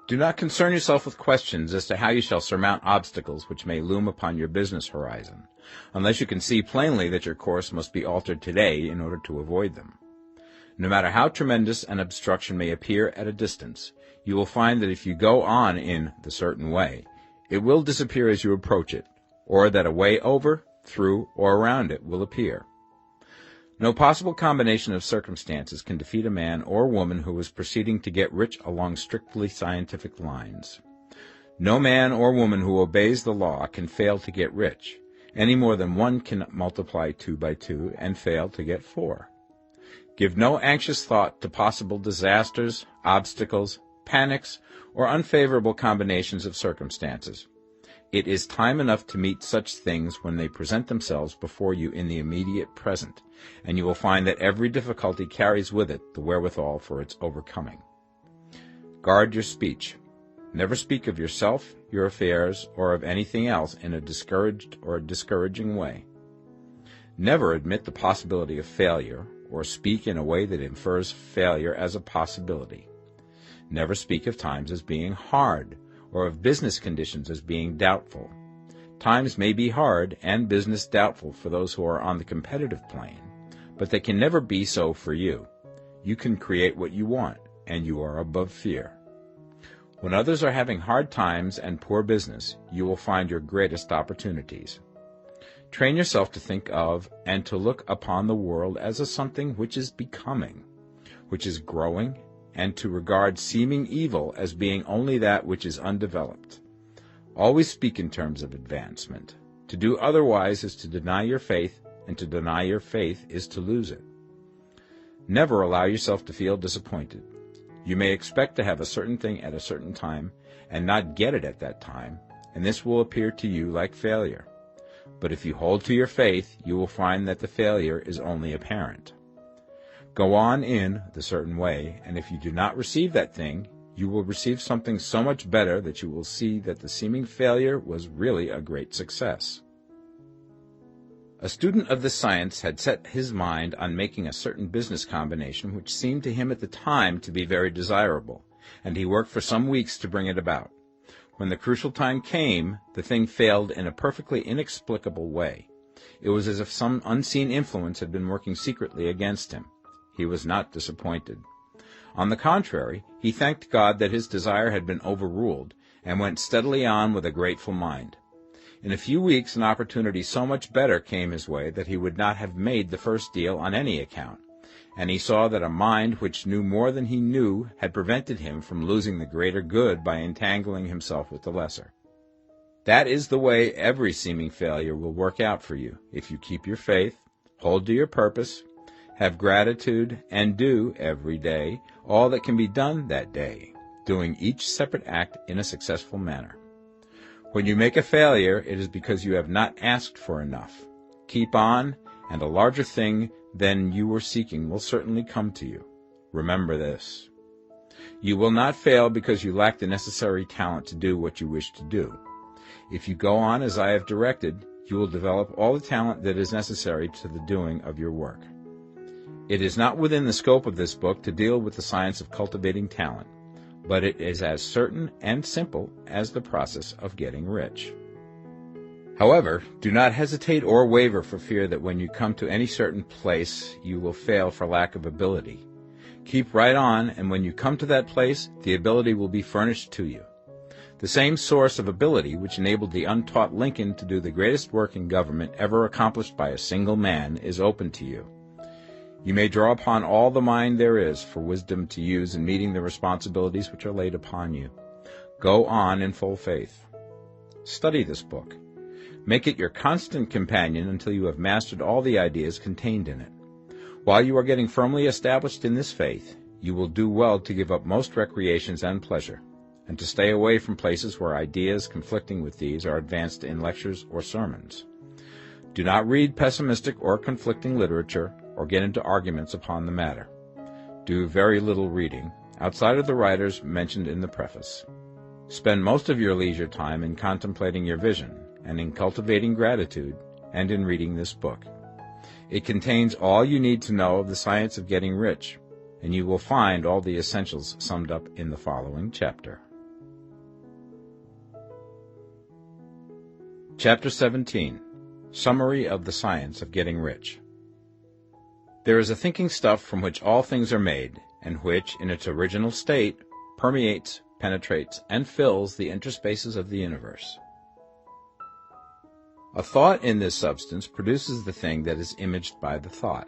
Do not concern yourself with questions as to how you shall surmount obstacles which may loom upon your business horizon, unless you can see plainly that your course must be altered today in order to avoid them. No matter how tremendous an obstruction may appear at a distance, you will find that if you go on in the certain way, it will disappear as you approach it, or that a way over, through, or around it will appear. No possible combination of circumstances can defeat a man or woman who is proceeding to get rich along strictly scientific lines. No man or woman who obeys the law can fail to get rich, any more than one can multiply 2 by 2 and fail to get 4. Give no anxious thought to possible disasters, obstacles, panics, or unfavorable combinations of circumstances. It is time enough to meet such things when they present themselves before you in the immediate present, and you will find that every difficulty carries with it the wherewithal for its overcoming. Guard your speech. Never speak of yourself, your affairs, or of anything else in a discouraged or discouraging way. Never admit the possibility of failure, or speak in a way that infers failure as a possibility. Never speak of times as being hard, or of business conditions as being doubtful. Times may be hard and business doubtful for those who are on the competitive plane, but they can never be so for you. You can create what you want, and you are above fear. When others are having hard times and poor business, you will find your greatest opportunities. Train yourself to think of and to look upon the world as a something which is becoming, which is growing, and to regard seeming evil as being only that which is undeveloped. Always speak in terms of advancement. To do otherwise is to deny your faith, and to deny your faith is to lose it. Never allow yourself to feel disappointed. You may expect to have a certain thing at a certain time, and not get it at that time, and this will appear to you like failure. But if you hold to your faith, you will find that the failure is only apparent. Go on in the certain way, and if you do not receive that thing, you will receive something so much better that you will see that the seeming failure was really a great success. A student of this science had set his mind on making a certain business combination which seemed to him at the time to be very desirable, and he worked for some weeks to bring it about. When the crucial time came, the thing failed in a perfectly inexplicable way. It was as if some unseen influence had been working secretly against him. He was not disappointed. On the contrary, he thanked God that his desire had been overruled, and went steadily on with a grateful mind. In a few weeks an opportunity so much better came his way that he would not have made the first deal on any account, and he saw that a mind which knew more than he knew had prevented him from losing the greater good by entangling himself with the lesser. That is the way every seeming failure will work out for you, if you keep your faith, hold to your purpose, have gratitude, and do, every day, all that can be done that day, doing each separate act in a successful manner. When you make a failure, it is because you have not asked for enough. Keep on, and a larger thing than you were seeking will certainly come to you. Remember this. You will not fail because you lack the necessary talent to do what you wish to do. If you go on as I have directed, you will develop all the talent that is necessary to the doing of your work. It is not within the scope of this book to deal with the science of cultivating talent, but it is as certain and simple as the process of getting rich. However, do not hesitate or waver for fear that when you come to any certain place you will fail for lack of ability. Keep right on, and when you come to that place, the ability will be furnished to you. The same source of ability which enabled the untaught Lincoln to do the greatest work in government ever accomplished by a single man is open to you. You may draw upon all the mind there is for wisdom to use in meeting the responsibilities which are laid upon you. Go on in full faith. Study this book. Make it your constant companion until you have mastered all the ideas contained in it. While you are getting firmly established in this faith, you will do well to give up most recreations and pleasure, and to stay away from places where ideas conflicting with these are advanced in lectures or sermons. Do not read pessimistic or conflicting literature, or get into arguments upon the matter. Do very little reading, outside of the writers mentioned in the preface. Spend most of your leisure time in contemplating your vision, and in cultivating gratitude, and in reading this book. It contains all you need to know of the science of getting rich, and you will find all the essentials summed up in the following chapter. Chapter 17. Summary of the Science of Getting Rich. There is a thinking stuff from which all things are made, and which, in its original state, permeates, penetrates, and fills the interspaces of the universe. A thought in this substance produces the thing that is imaged by the thought.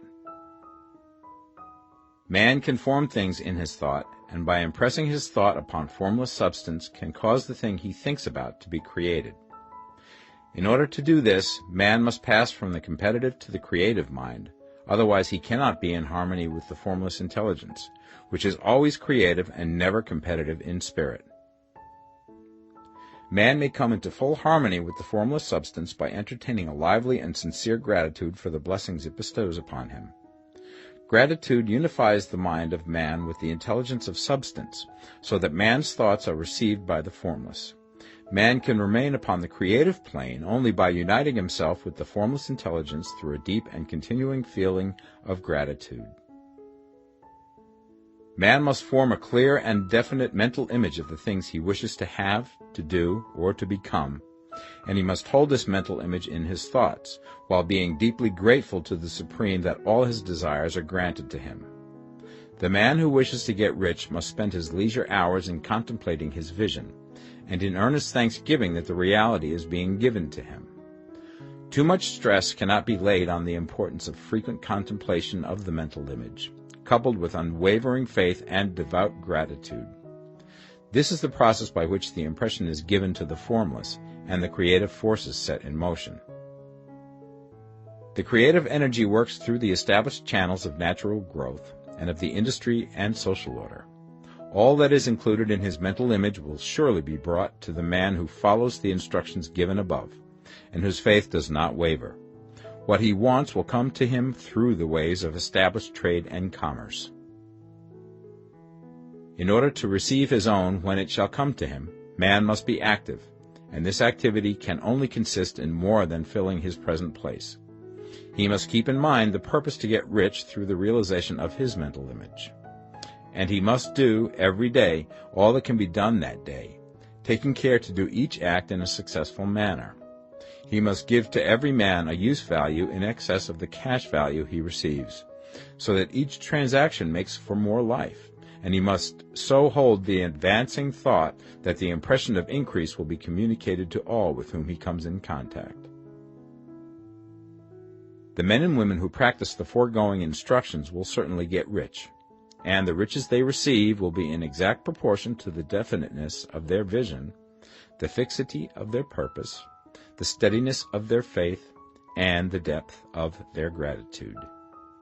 Man can form things in his thought, and by impressing his thought upon formless substance can cause the thing he thinks about to be created. In order to do this, man must pass from the competitive to the creative mind, otherwise he cannot be in harmony with the formless intelligence, which is always creative and never competitive in spirit. Man may come into full harmony with the formless substance by entertaining a lively and sincere gratitude for the blessings it bestows upon him. Gratitude unifies the mind of man with the intelligence of substance, so that man's thoughts are received by the formless. Man can remain upon the creative plane only by uniting himself with the formless intelligence through a deep and continuing feeling of gratitude. Man must form a clear and definite mental image of the things he wishes to have, to do, or to become, and he must hold this mental image in his thoughts, while being deeply grateful to the Supreme that all his desires are granted to him. The man who wishes to get rich must spend his leisure hours in contemplating his vision, and in earnest thanksgiving that the reality is being given to him. Too much stress cannot be laid on the importance of frequent contemplation of the mental image, coupled with unwavering faith and devout gratitude. This is the process by which the impression is given to the formless, and the creative forces set in motion. The creative energy works through the established channels of natural growth, and of the industry and social order. All that is included in his mental image will surely be brought to the man who follows the instructions given above, and whose faith does not waver. What he wants will come to him through the ways of established trade and commerce. In order to receive his own when it shall come to him, man must be active, and this activity can only consist in more than filling his present place. He must keep in mind the purpose to get rich through the realization of his mental image. and he must do, every day, all that can be done that day, taking care to do each act in a successful manner. He must give to every man a use value in excess of the cash value he receives, so that each transaction makes for more life, and he must so hold the advancing thought that the impression of increase will be communicated to all with whom he comes in contact. The men and women who practice the foregoing instructions will certainly get rich, and the riches they receive will be in exact proportion to the definiteness of their vision, the fixity of their purpose, the steadiness of their faith, and the depth of their gratitude.